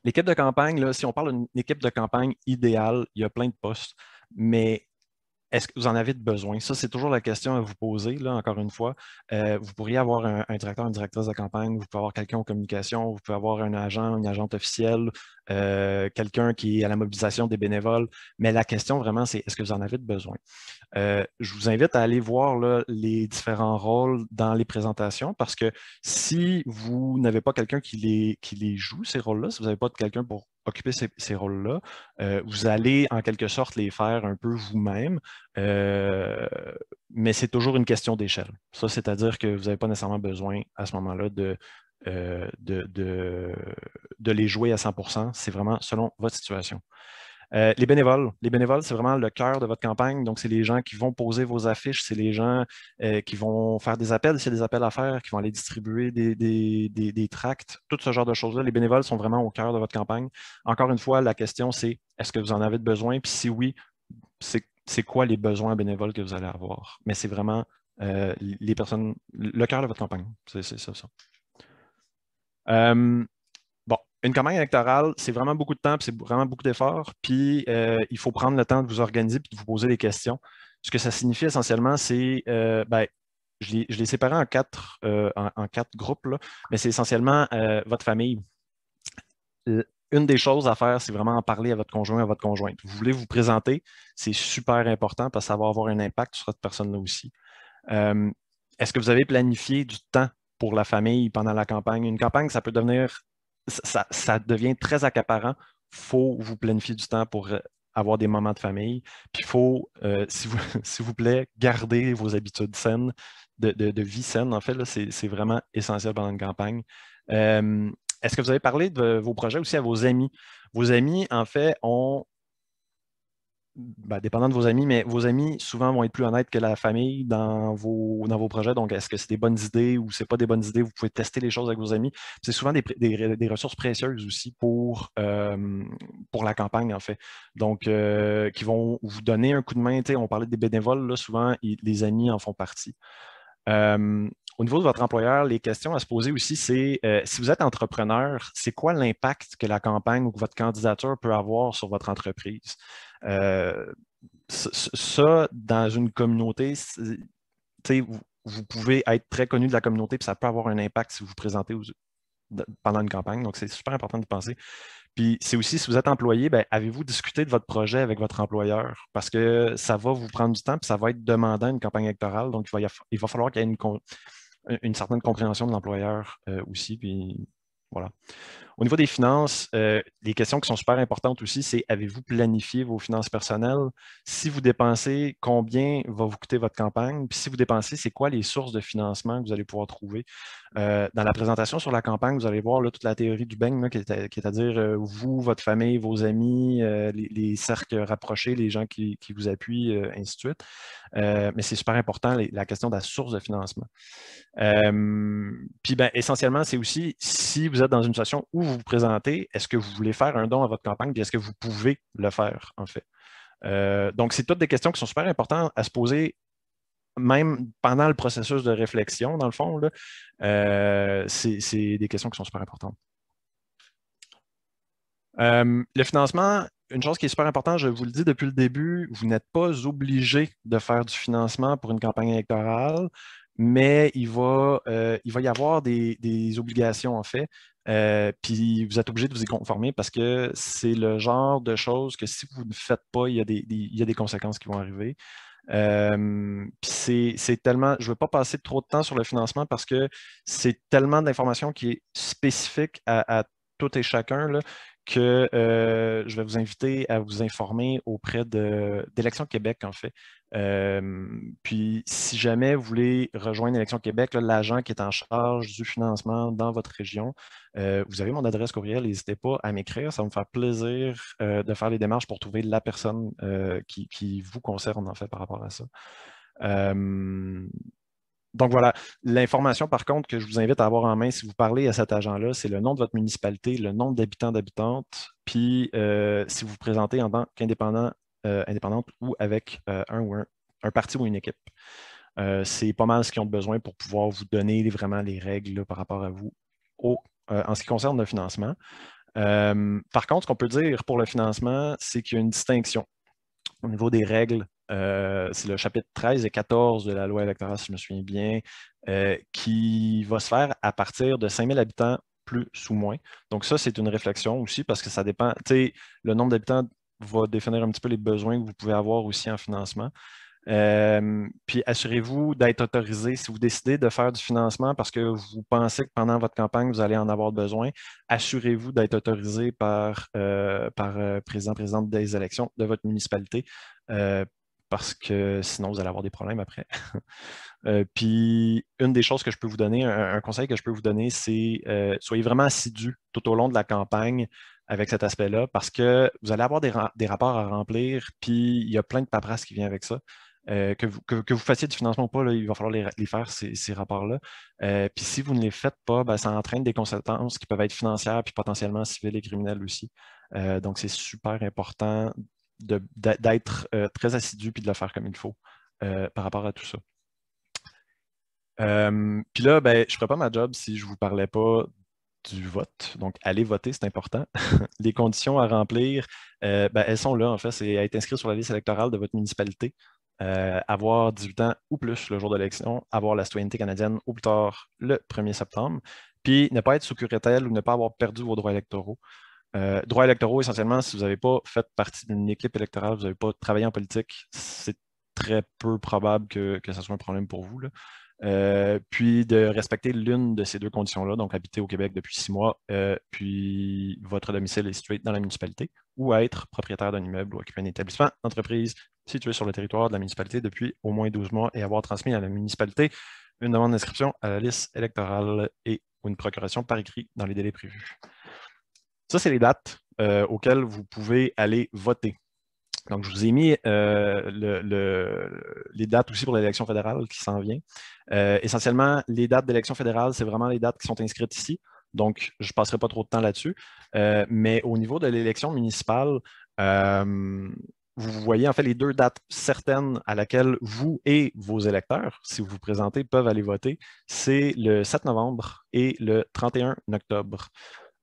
L'équipe de campagne, là, si on parle d'une équipe de campagne idéale, il y a plein de postes, mais est-ce que vous en avez besoin? Ça, c'est toujours la question à vous poser, là, encore une fois. Vous pourriez avoir un directeur, une directrice de campagne, vous pouvez avoir quelqu'un en communication, vous pouvez avoir un agent, une agente officielle, quelqu'un qui est à la mobilisation des bénévoles. Mais la question vraiment, c'est est-ce que vous en avez besoin? Je vous invite à aller voir là, les différents rôles dans les présentations parce que si vous n'avez pas quelqu'un qui les joue, ces rôles-là, si vous n'avez pas quelqu'un pour occuper ces rôles-là, vous allez en quelque sorte les faire un peu vous-même, mais c'est toujours une question d'échelle. Ça, c'est-à-dire que vous n'avez pas nécessairement besoin à ce moment-là de les jouer à 100%. C'est vraiment selon votre situation. Les bénévoles, c'est vraiment le cœur de votre campagne. Donc, c'est les gens qui vont poser vos affiches, c'est les gens qui vont faire des appels, s'il y a des appels à faire, qui vont aller distribuer des tracts, tout ce genre de choses-là. Les bénévoles sont vraiment au cœur de votre campagne. Encore une fois, la question, c'est est-ce que vous en avez besoin? Puis si oui, c'est quoi les besoins bénévoles que vous allez avoir? Mais c'est vraiment les personnes, le cœur de votre campagne. C'est ça. Bon, une campagne électorale, c'est vraiment beaucoup de temps, c'est vraiment beaucoup d'efforts, puis il faut prendre le temps de vous organiser et de vous poser des questions. Ce que ça signifie essentiellement, c'est, je l'ai séparé en quatre groupes, là, mais c'est essentiellement votre famille. Une des choses à faire, c'est vraiment en parler à votre conjoint, à votre conjointe. Vous voulez vous présenter, c'est super important parce que ça va avoir un impact sur cette personne-là aussi. Est-ce que vous avez planifié du temps pour la famille pendant la campagne? Une campagne, ça peut devenir, ça devient très accaparant. Il faut vous planifier du temps pour avoir des moments de famille. Puis il faut, s'il vous plaît, garder vos habitudes saines, de vie saine. En fait, c'est vraiment essentiel pendant une campagne. Est-ce que vous avez parlé de vos projets aussi à vos amis? Vos amis, en fait, ont dépendant de vos amis, mais vos amis souvent vont être plus honnêtes que la famille dans vos projets. Donc, est-ce que c'est des bonnes idées ou c'est pas des bonnes idées? Vous pouvez tester les choses avec vos amis. C'est souvent des ressources précieuses aussi pour la campagne, en fait. Donc, qui vont vous donner un coup de main. On parlait des bénévoles, là, souvent, les amis en font partie. Au niveau de votre employeur, les questions à se poser aussi, c'est si vous êtes entrepreneur, c'est quoi l'impact que la campagne ou que votre candidature peut avoir sur votre entreprise? Ça, dans une communauté, vous pouvez être très connu de la communauté, puis ça peut avoir un impact si vous vous présentez pendant une campagne. Donc, c'est super important de penser. Puis, c'est aussi, si vous êtes employé, avez-vous discuté de votre projet avec votre employeur? Parce que ça va vous prendre du temps, puis ça va être demandant une campagne électorale. Donc, il va falloir qu'il y ait une certaine compréhension de l'employeur aussi. Puis, voilà. Au niveau des finances, les questions qui sont super importantes aussi, c'est avez-vous planifié vos finances personnelles? Si vous dépensez, combien va vous coûter votre campagne? Puis si vous dépensez, c'est quoi les sources de financement que vous allez pouvoir trouver? Dans la présentation sur la campagne, vous allez voir là, toute la théorie du beigne, là, qui est à dire vous, votre famille, vos amis, les cercles rapprochés, les gens qui vous appuient, ainsi de suite. Mais c'est super important, la question de la source de financement. Puis essentiellement, c'est aussi si vous êtes dans une situation où vous vous présentez, est-ce que vous voulez faire un don à votre campagne, puis est-ce que vous pouvez le faire, en fait? Donc, c'est toutes des questions qui sont super importantes à se poser, même pendant le processus de réflexion, dans le fond. C'est des questions qui sont super importantes. Le financement, une chose qui est super importante, je vous le dis depuis le début, vous n'êtes pas obligé de faire du financement pour une campagne électorale. mais il va y avoir des obligations, en fait. Puis vous êtes obligé de vous y conformer parce que c'est le genre de choses que si vous ne faites pas, il y a des conséquences qui vont arriver. Puis c'est tellement, je ne veux pas passer trop de temps sur le financement parce que c'est tellement d'informations qui est spécifique à tout et chacun là, que je vais vous inviter à vous informer auprès d'Élections Québec, en fait. Puis, si jamais vous voulez rejoindre Élections Québec, l'agent qui est en charge du financement dans votre région, vous avez mon adresse courriel, n'hésitez pas à m'écrire. Ça va me faire plaisir de faire les démarches pour trouver la personne qui vous concerne, en fait, par rapport à ça. Donc voilà, l'information par contre que je vous invite à avoir en main si vous parlez à cet agent-là, c'est le nom de votre municipalité, le nombre d'habitants, d'habitantes, puis si vous vous présentez en tant qu'indépendant, indépendante ou avec un parti ou une équipe. C'est pas mal ce qu'ils ont besoin pour pouvoir vous donner vraiment les règles là, par rapport à vous en ce qui concerne le financement. Par contre, ce qu'on peut dire pour le financement, c'est qu'il y a une distinction au niveau des règles. C'est le chapitre 13 et 14 de la loi électorale, si je me souviens bien, qui va se faire à partir de 5000 habitants plus ou moins. Donc ça, c'est une réflexion aussi parce que ça dépend, tu sais, le nombre d'habitants va définir un petit peu les besoins que vous pouvez avoir aussi en financement. Puis assurez-vous d'être autorisé. Si vous décidez de faire du financement parce que vous pensez que pendant votre campagne, vous allez en avoir besoin, assurez-vous d'être autorisé par présidente des élections de votre municipalité parce que sinon, vous allez avoir des problèmes après. Puis, une des choses que je peux vous donner, un conseil que je peux vous donner, c'est soyez vraiment assidus tout au long de la campagne avec cet aspect-là parce que vous allez avoir des rapports à remplir, puis il y a plein de paperasse qui vient avec ça. Que vous fassiez du financement ou pas, là, il va falloir les faire, ces rapports-là. Puis si vous ne les faites pas, ben, ça entraîne des conséquences qui peuvent être financières puis potentiellement civiles et criminelles aussi. Donc, c'est super important d'être très assidu puis de le faire comme il faut par rapport à tout ça. Puis là, ben, je ne ferais pas ma job si je ne vous parlais pas du vote. Donc, allez voter, c'est important. Les conditions à remplir, ben, elles sont là, en fait. C'est être inscrit sur la liste électorale de votre municipalité, avoir 18 ans ou plus le jour de l'élection, avoir la citoyenneté canadienne au plus tard le 1er septembre, puis ne pas être sous curatelle ou ne pas avoir perdu vos droits électoraux. Droits électoraux, essentiellement, si vous n'avez pas fait partie d'une équipe électorale, vous n'avez pas travaillé en politique, c'est très peu probable que ce soit un problème pour vous, là. Puis de respecter l'une de ces deux conditions-là, donc habiter au Québec depuis 6 mois, puis votre domicile est situé dans la municipalité, ou être propriétaire d'un immeuble ou occuper un établissement, entreprise situé sur le territoire de la municipalité depuis au moins 12 mois et avoir transmis à la municipalité une demande d'inscription à la liste électorale et ou une procuration par écrit dans les délais prévus. Ça, c'est les dates auxquelles vous pouvez aller voter. Donc, je vous ai mis les dates aussi pour l'élection fédérale qui s'en vient. Essentiellement, les dates d'élection fédérale, c'est vraiment les dates qui sont inscrites ici. Donc, je ne passerai pas trop de temps là-dessus. Mais au niveau de l'élection municipale, vous voyez en fait les deux dates certaines à laquelle vous et vos électeurs, si vous vous présentez, peuvent aller voter. C'est le 7 novembre et le 31 octobre.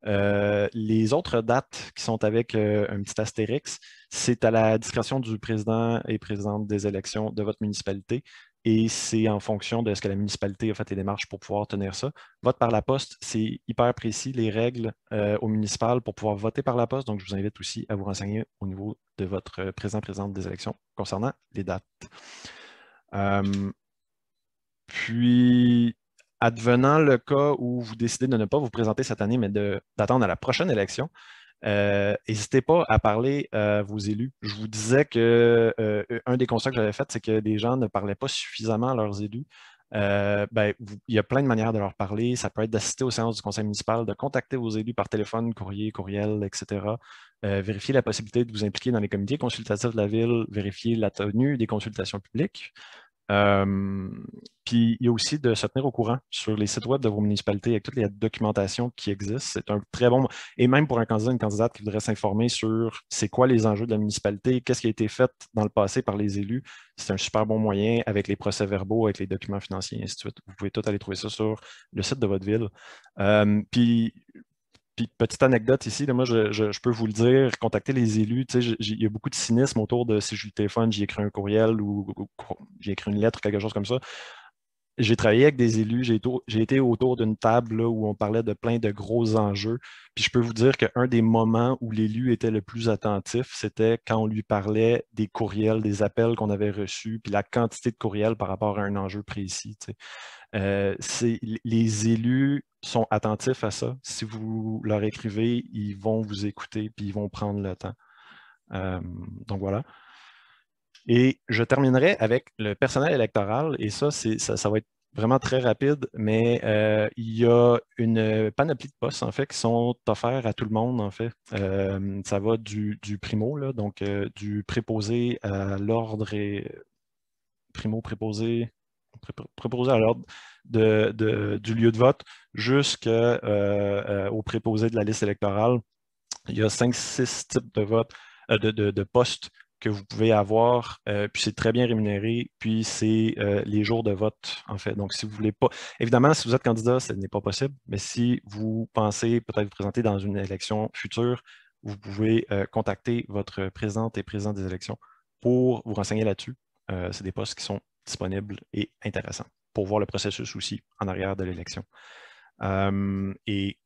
Les autres dates qui sont avec un petit astérix, c'est à la discrétion du président et présidente des élections de votre municipalité et c'est en fonction de ce que la municipalité a fait les démarches pour pouvoir tenir ça. Vote par la poste, c'est hyper précis, les règles au municipal pour pouvoir voter par la poste. Donc, je vous invite aussi à vous renseigner au niveau de votre présidente des élections concernant les dates. Puis, advenant le cas où vous décidez de ne pas vous présenter cette année, mais d'attendre à la prochaine élection, n'hésitez pas à parler à vos élus. Je vous disais que un des constats que j'avais fait, c'est que des gens ne parlaient pas suffisamment à leurs élus. Ben, il y a plein de manières de leur parler. Ça peut être d'assister aux séances du conseil municipal, de contacter vos élus par téléphone, courrier, courriel, etc. Vérifier la possibilité de vous impliquer dans les comités consultatifs de la ville, vérifier la tenue des consultations publiques. Puis il y a aussi de se tenir au courant sur les sites web de vos municipalités avec toute la documentation qui existe. C'est un très bon, et même pour un candidat, une candidate qui voudrait s'informer sur c'est quoi les enjeux de la municipalité, qu'est-ce qui a été fait dans le passé par les élus, c'est un super bon moyen avec les procès-verbaux, avec les documents financiers, et ainsi de suite. Vous pouvez tout aller trouver ça sur le site de votre ville. Puis, petite anecdote ici, là, moi, je peux vous le dire, contactez les élus. Il y a beaucoup de cynisme autour de si je le téléphone, j'y écris un courriel ou j'ai écrit une lettre, quelque chose comme ça. J'ai travaillé avec des élus, j'ai été autour d'une table là, où on parlait de plein de gros enjeux. Puis je peux vous dire qu'un des moments où l'élu était le plus attentif, c'était quand on lui parlait des courriels, des appels qu'on avait reçus, puis la quantité de courriels par rapport à un enjeu précis. Tu sais. Les élus sont attentifs à ça. Si vous leur écrivez, ils vont vous écouter, puis ils vont prendre le temps. Donc voilà. Et je terminerai avec le personnel électoral, et ça va être vraiment très rapide, mais il y a une panoplie de postes, en fait, qui sont offerts à tout le monde, en fait. Ça va du primo, là, donc du préposé à l'ordre et préposé à l'ordre du lieu de vote jusqu'au préposé de la liste électorale. Il y a 5-6 types de votes, de postes que vous pouvez avoir, puis c'est très bien rémunéré, puis c'est les jours de vote, en fait. Donc, si vous voulez pas, évidemment, si vous êtes candidat, ce n'est pas possible, mais si vous pensez peut-être vous présenter dans une élection future, vous pouvez contacter votre présidente et président des élections pour vous renseigner là-dessus. C'est des postes qui sont disponibles et intéressants pour voir le processus aussi en arrière de l'élection. Et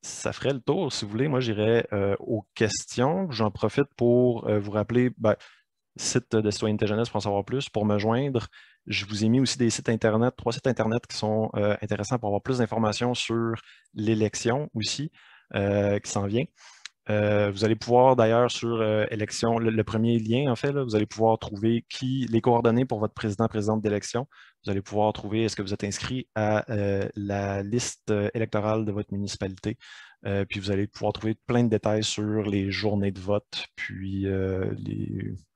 ça ferait le tour, si vous voulez. Moi, j'irais aux questions. J'en profite pour vous rappeler, site de Citoyenneté Jeunesse pour en savoir plus. Pour me joindre, je vous ai mis aussi des sites Internet, 3 sites Internet qui sont intéressants pour avoir plus d'informations sur l'élection aussi, qui s'en vient. Vous allez pouvoir d'ailleurs sur élection, le premier lien en fait, là, vous allez pouvoir trouver les coordonnées pour votre président-présidente d'élection. Vous allez pouvoir trouver est-ce que vous êtes inscrit à la liste électorale de votre municipalité. Puis vous allez pouvoir trouver plein de détails sur les journées de vote, puis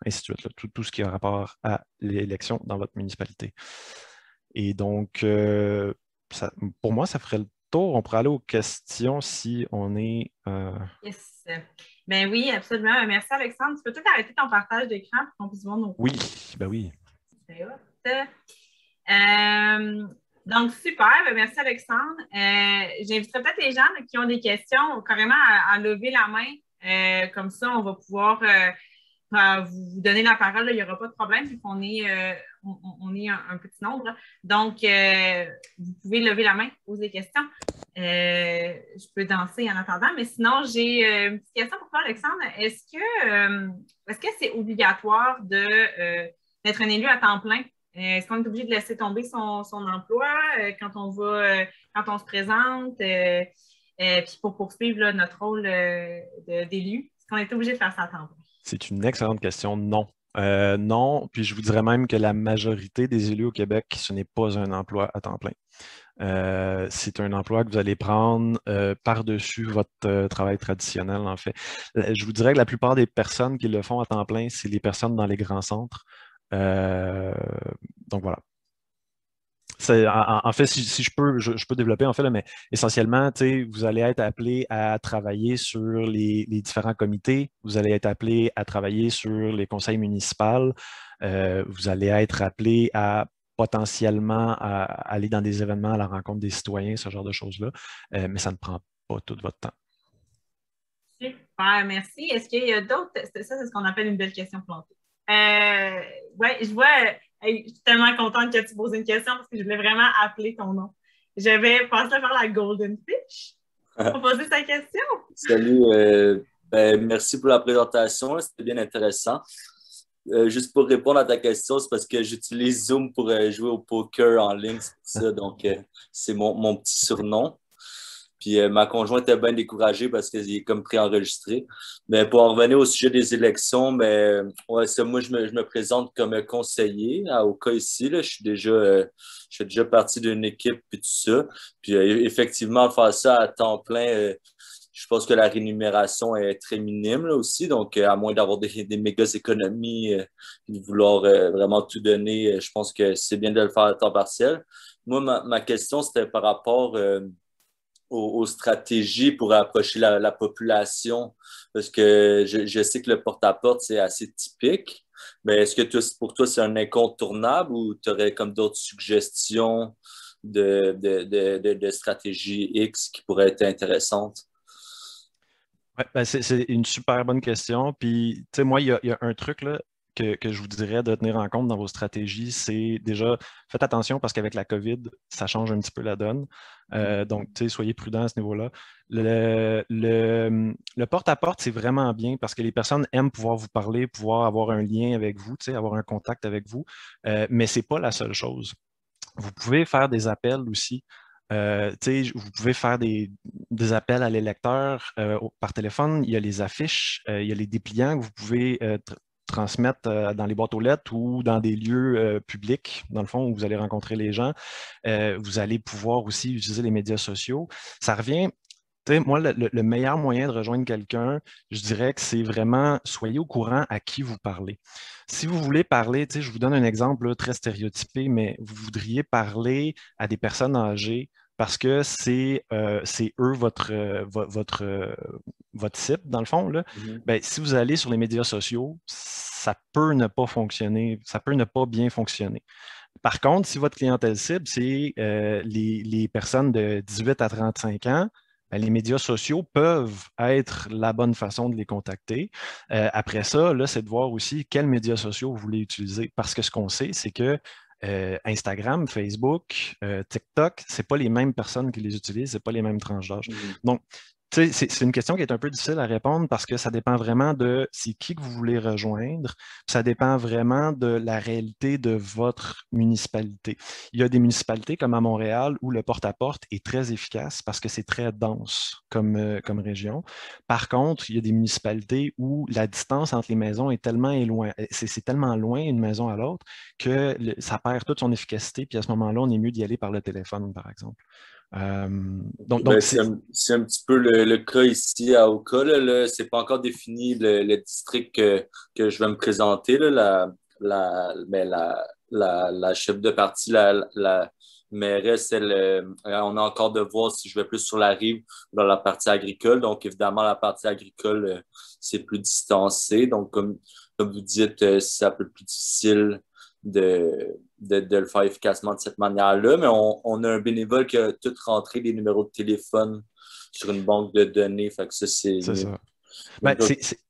ainsi de suite, là, tout ce qui a rapport à l'élection dans votre municipalité. Et donc, pour moi, ça ferait le tour. On pourrait aller aux questions si on est... Yes. Ben oui, absolument. Merci, Alexandre. Tu peux peut-être arrêter ton partage d'écran pour qu'on puisse voir nos Oui, ben oui. C'est hot. Donc, super. Ben, merci, Alexandre. J'inviterai peut-être les gens là, qui ont des questions carrément à lever la main. Comme ça, on va pouvoir vous donner la parole. Là. Il n'y aura pas de problème vu qu'on est, on est un petit nombre. Donc, vous pouvez lever la main, poser des questions. Je peux danser en attendant, mais sinon, j'ai une petite question pour toi, Alexandre. Est-ce que c'est obligatoire d'être un élu à temps plein? Est-ce qu'on est obligé de laisser tomber son emploi quand on se présente? Puis pour poursuivre là, notre rôle d'élu, est-ce qu'on est obligé de faire ça à temps plein? C'est une excellente question. Non. Non, puis je vous dirais même que la majorité des élus au Québec, ce n'est pas un emploi à temps plein. C'est un emploi que vous allez prendre par-dessus votre travail traditionnel, en fait. Je vous dirais que la plupart des personnes qui le font à temps plein, c'est les personnes dans les grands centres. Donc voilà. En fait, si je peux développer en fait, là, mais essentiellement, vous allez être appelé à travailler sur les différents comités, vous allez être appelé à travailler sur les conseils municipaux, vous allez être appelé à potentiellement à aller dans des événements à la rencontre des citoyens, ce genre de choses-là, mais ça ne prend pas tout votre temps. Super, merci. Est-ce qu'il y a d'autres? Ça, c'est ce qu'on appelle une belle question plantée. Oui, je vois. Hey, je suis tellement contente que tu poses une question parce que je voulais vraiment appeler ton nom. Je vais passer à faire la Golden Fish pour poser sa question. Salut, merci pour la présentation, c'était bien intéressant. Juste pour répondre à ta question, c'est parce que j'utilise Zoom pour jouer au poker en ligne, c'est ça, donc c'est mon petit surnom. Puis ma conjointe est bien découragée parce qu'elle est comme préenregistrée. Mais pour en revenir au sujet des élections, ouais, moi, je me présente comme conseiller au cas ici. Là, je fais déjà partie d'une équipe puis tout ça. Puis effectivement, faire ça à temps plein, je pense que la rémunération est très minime là, aussi. Donc, à moins d'avoir des méga économies, de vouloir vraiment tout donner, je pense que c'est bien de le faire à temps partiel. Moi, ma question, c'était par rapport aux stratégies pour approcher la population? Parce que je sais que le porte-à-porte, c'est assez typique. Mais est-ce que pour toi, c'est un incontournable ou tu aurais comme d'autres suggestions de stratégies X qui pourraient être intéressantes? Ouais, c'est une super bonne question. Puis, tu sais, moi, il y a un truc là, que je vous dirais de tenir en compte dans vos stratégies, c'est déjà, faites attention parce qu'avec la COVID, ça change un petit peu la donne. Donc, soyez prudents à ce niveau-là. Le porte-à-porte, c'est vraiment bien parce que les personnes aiment pouvoir vous parler, pouvoir avoir un lien avec vous, avoir un contact avec vous, mais ce n'est pas la seule chose. Vous pouvez faire des appels aussi. Vous pouvez faire des appels à l'électeur par téléphone. Il y a les affiches, il y a les dépliants que vous pouvez transmettre dans les boîtes aux lettres ou dans des lieux publics, dans le fond, où vous allez rencontrer les gens. Vous allez pouvoir aussi utiliser les médias sociaux. Ça revient. Moi, le meilleur moyen de rejoindre quelqu'un, je dirais que c'est vraiment soyez au courant à qui vous parlez. Si vous voulez parler, je vous donne un exemple là, très stéréotypé, mais vous voudriez parler à des personnes âgées parce que c'est eux votre cible, dans le fond. Là. Ben, si vous allez sur les médias sociaux, ça peut ne pas fonctionner, ça peut ne pas bien fonctionner. Par contre, si votre clientèle cible, c'est les personnes de 18 à 35 ans, ben, les médias sociaux peuvent être la bonne façon de les contacter. Après ça, là, c'est de voir aussi quels médias sociaux vous voulez utiliser. Parce que ce qu'on sait, c'est que Instagram, Facebook, TikTok, ce n'est pas les mêmes personnes qui les utilisent, ce n'est pas les mêmes tranches d'âge. Donc, c'est une question qui est un peu difficile à répondre parce que ça dépend vraiment de c'est qui que vous voulez rejoindre. Ça dépend vraiment de la réalité de votre municipalité. Il y a des municipalités comme à Montréal où le porte-à-porte est très efficace parce que c'est très dense comme région. Par contre, il y a des municipalités où la distance entre les maisons est tellement c'est tellement loin une maison à l'autre que ça perd toute son efficacité. Puis à ce moment-là, on est mieux d'y aller par le téléphone, par exemple. C'est un petit peu le cas ici à Oka. Ce n'est pas encore défini le district que je vais me présenter. Là, la chef de parti, la mairesse, on a encore de voir si je vais plus sur la rive ou dans la partie agricole. Donc, évidemment, la partie agricole, c'est plus distancé. Donc, comme vous dites, c'est un peu plus difficile de le faire efficacement de cette manière-là, mais on a un bénévole qui a tout rentré les numéros de téléphone sur une banque de données. Fait que ça, c'est ça. Ben,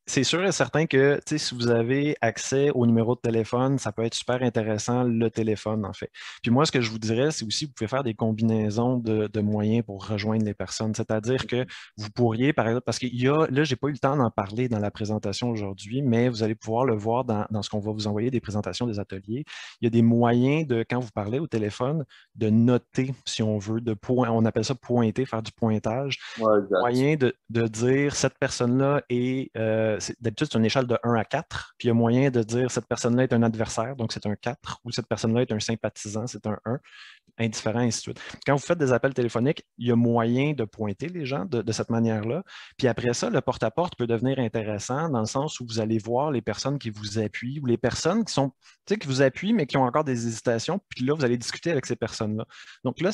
c'est sûr et certain que si vous avez accès au numéro de téléphone, ça peut être super intéressant, le téléphone, en fait. Puis moi, ce que je vous dirais, c'est aussi que vous pouvez faire des combinaisons de moyens pour rejoindre les personnes. C'est-à-dire que vous pourriez, par exemple, parce qu'il y a, là, je n'ai pas eu le temps d'en parler dans la présentation aujourd'hui, mais vous allez pouvoir le voir dans ce qu'on va vous envoyer, des présentations des ateliers. Il y a des moyens de, quand vous parlez au téléphone, de noter, si on veut, on appelle ça pointer, faire du pointage. Ouais, moyen de dire cette personne-là est, d'habitude, c'est une échelle de 1 à 4, puis il y a moyen de dire cette personne-là est un adversaire, donc c'est un 4, ou cette personne-là est un sympathisant, c'est un 1, indifférent, ainsi de suite. Quand vous faites des appels téléphoniques, il y a moyen de pointer les gens de cette manière-là. Puis après ça, le porte-à-porte peut devenir intéressant dans le sens où vous allez voir les personnes qui vous appuient ou les personnes qui vous appuient, mais qui ont encore des hésitations. Puis là, vous allez discuter avec ces personnes-là. Donc là,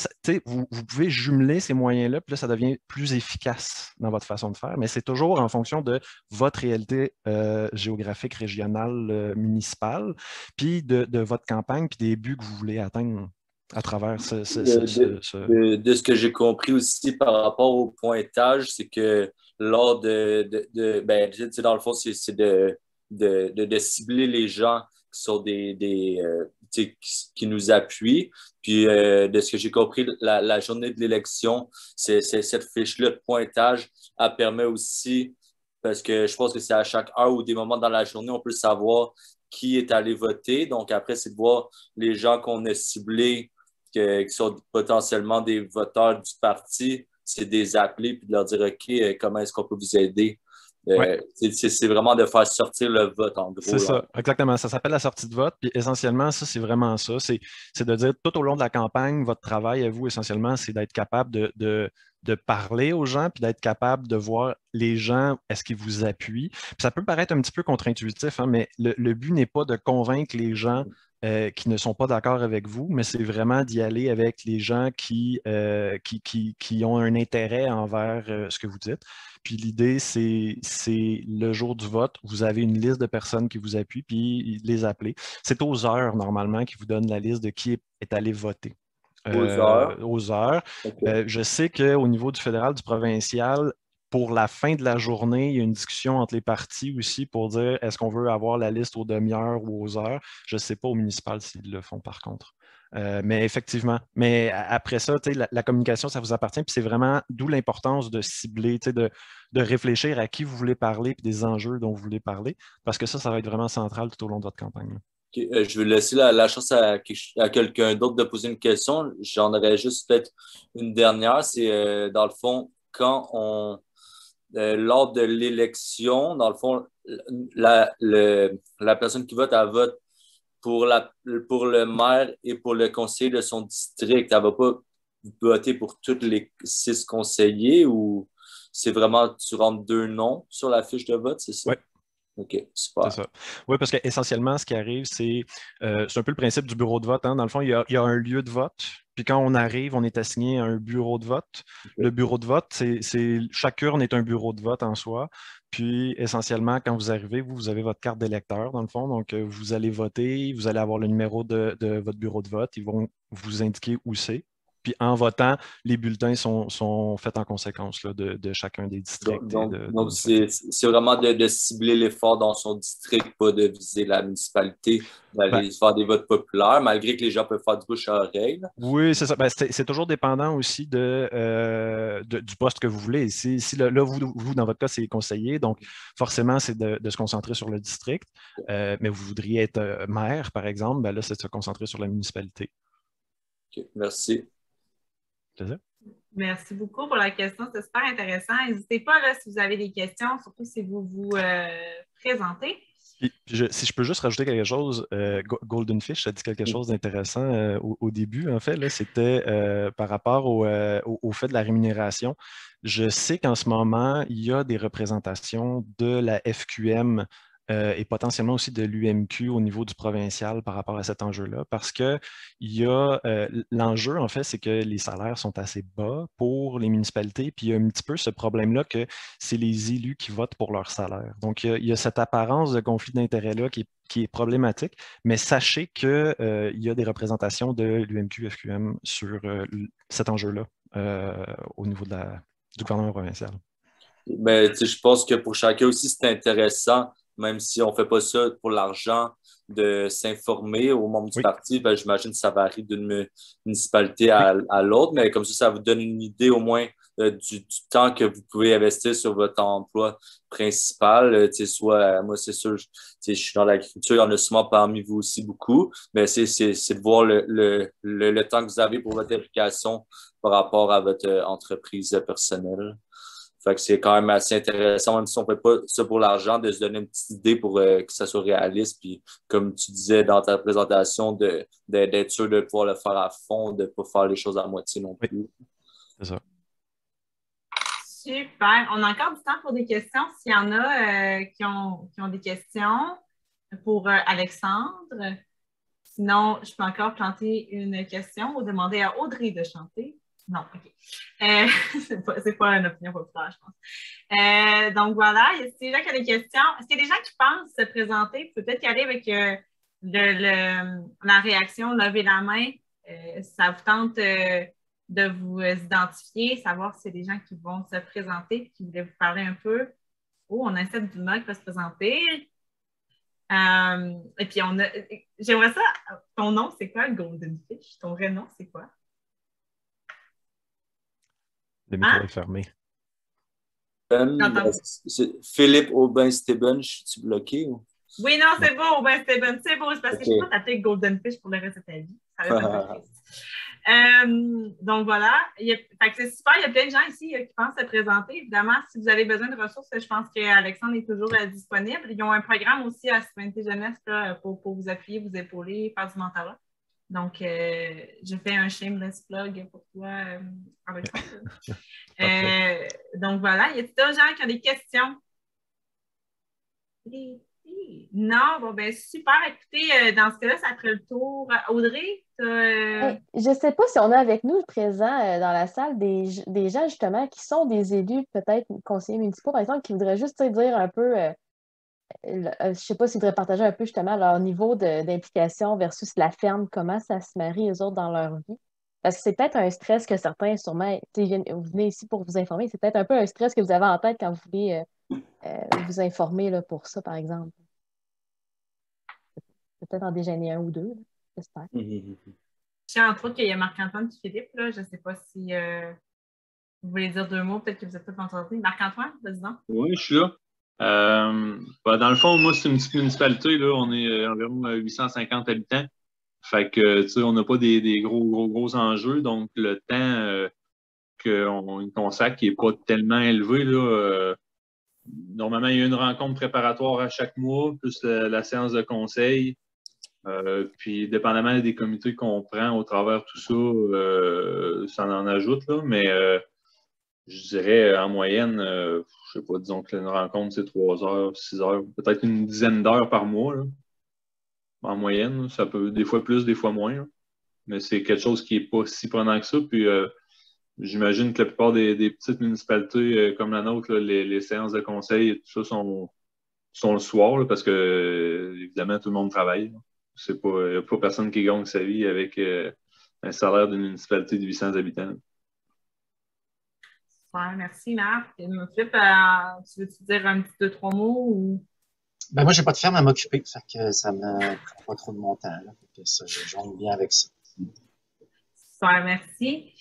vous pouvez jumeler ces moyens-là, puis là, ça devient plus efficace dans votre façon de faire. Mais c'est toujours en fonction de votre réalité géographique, régionale, municipale, puis de votre campagne, puis des buts que vous voulez atteindre à travers de ce que j'ai compris aussi par rapport au pointage, c'est que lors dans le fond, c'est de cibler les gens qui sont qui nous appuient. Puis, de ce que j'ai compris, la journée de l'élection, cette fiche-là de pointage, elle permet aussi, parce que je pense que c'est à chaque heure ou des moments dans la journée, on peut savoir qui est allé voter. Donc, après, c'est de voir les gens qu'on a ciblés qui sont potentiellement des voteurs du parti, c'est de les appeler puis de leur dire OK, comment est-ce qu'on peut vous aider? C'est vraiment de faire sortir le vote, en gros. C'est ça, exactement. Ça s'appelle la sortie de vote. Puis essentiellement, ça, c'est vraiment ça. C'est de dire tout au long de la campagne, votre travail à vous, essentiellement, c'est d'être capable de parler aux gens, puis d'être capable de voir les gens, est-ce qu'ils vous appuient. Puis ça peut paraître un petit peu contre-intuitif, hein, mais le but n'est pas de convaincre les gens qui ne sont pas d'accord avec vous, mais c'est vraiment d'y aller avec les gens qui ont un intérêt envers ce que vous dites. Puis l'idée, c'est le jour du vote, vous avez une liste de personnes qui vous appuient, puis les appeler. C'est aux heures, normalement, qui vous donne la liste de qui est allé voter. Aux heures. Aux heures. Okay. Je sais qu'au niveau du fédéral, du provincial, pour la fin de la journée, il y a une discussion entre les parties aussi pour dire est-ce qu'on veut avoir la liste aux demi-heures ou aux heures. Je ne sais pas au municipal s'ils le font par contre. Mais effectivement, mais après ça, la communication, ça vous appartient. Puis c'est vraiment d'où l'importance de cibler, de réfléchir à qui vous voulez parler et des enjeux dont vous voulez parler, parce que ça va être vraiment central tout au long de votre campagne. Okay, je vais laisser la chance à quelqu'un d'autre de poser une question. J'en aurais juste peut-être une dernière. C'est dans le fond, lors de l'élection, dans le fond, la personne qui vote, elle vote pour le maire et pour le conseiller de son district. Elle ne va pas voter pour tous les 6 conseillers ou c'est vraiment, tu rentres 2 noms sur la fiche de vote, c'est ça? Oui. OK, super. C'est ça. Oui, parce qu'essentiellement, ce qui arrive, c'est un peu le principe du bureau de vote. Hein. Dans le fond, il y a un lieu de vote. Puis quand on arrive, on est assigné à un bureau de vote. Okay. Le bureau de vote, chaque urne est un bureau de vote en soi. Puis essentiellement, quand vous arrivez, vous avez votre carte d'électeur, dans le fond. Donc, vous allez voter, vous allez avoir le numéro de votre bureau de vote. Ils vont vous indiquer où c'est. Puis en votant, les bulletins sont faits en conséquence là, de chacun des districts. Donc c'est vraiment de cibler l'effort dans son district, pas de viser la municipalité, d'aller faire des votes populaires, malgré que les gens peuvent faire du bouche à oreille. Oui, c'est ça. C'est toujours dépendant aussi du poste que vous voulez. Si là, vous, dans votre cas, c'est conseiller, donc forcément, c'est de se concentrer sur le district. Mais vous voudriez être maire, par exemple, là, c'est de se concentrer sur la municipalité. OK, merci. Plaisir. Merci beaucoup pour la question. C'est super intéressant. N'hésitez pas là, si vous avez des questions, surtout si vous vous présentez. Si je peux juste rajouter quelque chose, Golden Fish a dit quelque chose d'intéressant au début, en fait, c'était par rapport au fait de la rémunération. Je sais qu'en ce moment, il y a des représentations de la FQM et potentiellement aussi de l'UMQ au niveau du provincial par rapport à cet enjeu-là, parce que l'enjeu, en fait, c'est que les salaires sont assez bas pour les municipalités, puis il y a un petit peu ce problème-là que c'est les élus qui votent pour leur salaire. Donc, il y a cette apparence de conflit d'intérêts-là qui est problématique, mais sachez qu'il y a des représentations de l'UMQ, FQM sur cet enjeu-là au niveau du gouvernement provincial. Mais je pense que pour chacun aussi, c'est intéressant, même si on ne fait pas ça pour l'argent, de s'informer aux membres du parti. Ben, j'imagine que ça varie d'une municipalité à l'autre, mais comme ça vous donne une idée au moins du temps que vous pouvez investir sur votre emploi principal. Soit, moi, c'est sûr, je suis dans l'agriculture, il y en a sûrement parmi vous aussi beaucoup, mais c'est de voir le temps que vous avez pour votre application par rapport à votre entreprise personnelle. Fait que c'est quand même assez intéressant, même si on ne fait pas ça pour l'argent, de se donner une petite idée pour que ça soit réaliste. Puis, comme tu disais dans ta présentation, d'être sûr de pouvoir le faire à fond, de ne pas faire les choses à moitié non plus. Oui. C'est ça. Super. On a encore du temps pour des questions. S'il y en a qui ont des questions pour Alexandre. Sinon, je peux encore planter une question ou demander à Audrey de chanter. Non, OK. C'est pas une opinion populaire, je pense. Donc, voilà. Est-ce qu'il y a des gens qui ont des questions? Est-ce qu'il y a des gens qui pensent se présenter? Peut-être y aller avec la réaction, lever la main. Ça vous tente de vous identifier, savoir si c'est des gens qui vont se présenter et qui voulaient vous parler un peu. Oh, on a Seth Dumas qui va se présenter. Et puis, j'aimerais ça. Ton nom, c'est quoi, Golden Fish? Ton vrai nom, c'est quoi? Le micro est fermé. Philippe Aubin-Steban, je suis-tu bloqué? Ou? Oui, non, c'est beau, Aubin-Steban. C'est beau, c'est parce que je ne peux pas t'appeler Golden Fish pour le reste de ta vie. Ça va être un peu triste. Donc voilà. C'est super, il y a plein de gens ici qui pensent se présenter. Évidemment, si vous avez besoin de ressources, je pense qu'Alexandre est toujours disponible. Ils ont un programme aussi à Citoyenneté Jeunesse là, pour vous appuyer, vous épauler, faire du mentorat. Donc, je fais un shameless plug pour toi, Alexandre. Donc, voilà. Y a-t-il d'autres gens qui ont des questions? Non? Bon, ben super. Écoutez, dans ce cas-là, ça ferait le tour. Audrey? Je ne sais pas si on a avec nous présents dans la salle des gens, justement, qui sont des élus, peut-être conseillers municipaux, par exemple, qui voudraient juste dire un peu... je ne sais pas s'ils voudraient partager un peu justement leur niveau d'implication versus la ferme, comment ça se marie eux autres dans leur vie. Parce que c'est peut-être un stress que certains, sûrement, vous venez ici pour vous informer, c'est peut-être un peu un stress que vous avez en tête quand vous voulez vous informer là, pour ça, par exemple. Peut-être en déjeuner un ou deux, là, j'espère. Mhm. Je sais entre autres qu'il y a Marc-Antoine et Philippe, là. Je ne sais pas si vous voulez dire 2 mots, peut-être que vous êtes tous entendus. Marc-Antoine, vas-y donc. Oui, je suis là. Dans le fond, moi, c'est une petite municipalité, là. On est environ 850 habitants. Fait que, tu sais, on n'a pas des gros enjeux. Donc, le temps qu'on y consacre qui n'est pas tellement élevé, là. Normalement, il y a une rencontre préparatoire à chaque mois, plus la séance de conseil. Puis, dépendamment des comités qu'on prend au travers de tout ça, ça en ajoute, là. Mais je dirais en moyenne, je sais pas, disons que une rencontre, c'est 3 heures, 6 heures, peut-être une dizaine d'heures par mois, là. En moyenne. Ça peut des fois plus, des fois moins, là. Mais c'est quelque chose qui n'est pas si prenant que ça. Puis j'imagine que la plupart des petites municipalités comme la nôtre, là, les séances de conseil et tout ça sont le soir, là, parce que évidemment, tout le monde travaille. Il n'y a pas personne qui gagne sa vie avec un salaire d'une municipalité de 800 habitants. Ouais, merci, Marc. Philippe, tu veux-tu dire un petit 2-3 mots? Ou... Ben moi, j'ai pas de ferme à m'occuper, fait que ça me prend pas trop de mon temps, là. Fait que ça, je jongle bien avec ça. Super, merci.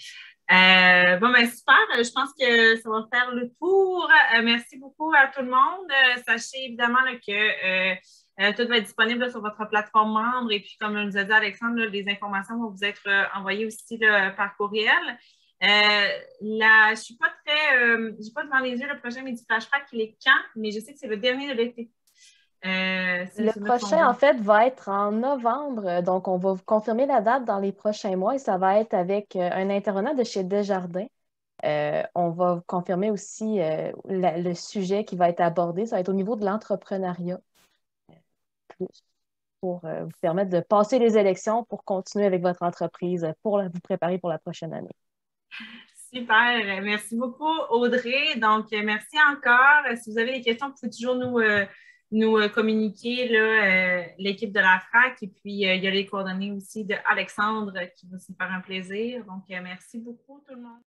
Bon, ben super. Je pense que ça va faire le tour. Merci beaucoup à tout le monde. Sachez évidemment là, que tout va être disponible là, sur votre plateforme membre. Et puis, comme nous a dit Alexandre, là, les informations vont vous être envoyées aussi là, par courriel. Je suis pas j'ai pas devant les yeux le prochain Midi Flash Pack, il est quand, mais je sais que c'est le dernier de l'été. Le prochain, en fait, va être en novembre. Donc, on va vous confirmer la date dans les prochains mois et ça va être avec un intervenant de chez Desjardins. On va vous confirmer aussi le sujet qui va être abordé. Ça va être au niveau de l'entrepreneuriat. Pour vous permettre de passer les élections pour continuer avec votre entreprise, pour vous préparer pour la prochaine année. Super. Merci beaucoup, Audrey. Donc, merci encore. Si vous avez des questions, vous pouvez toujours nous communiquer l'équipe de la FRAC. Et puis, il y a les coordonnées aussi d'Alexandre qui va nous faire un plaisir. Donc, merci beaucoup, tout le monde.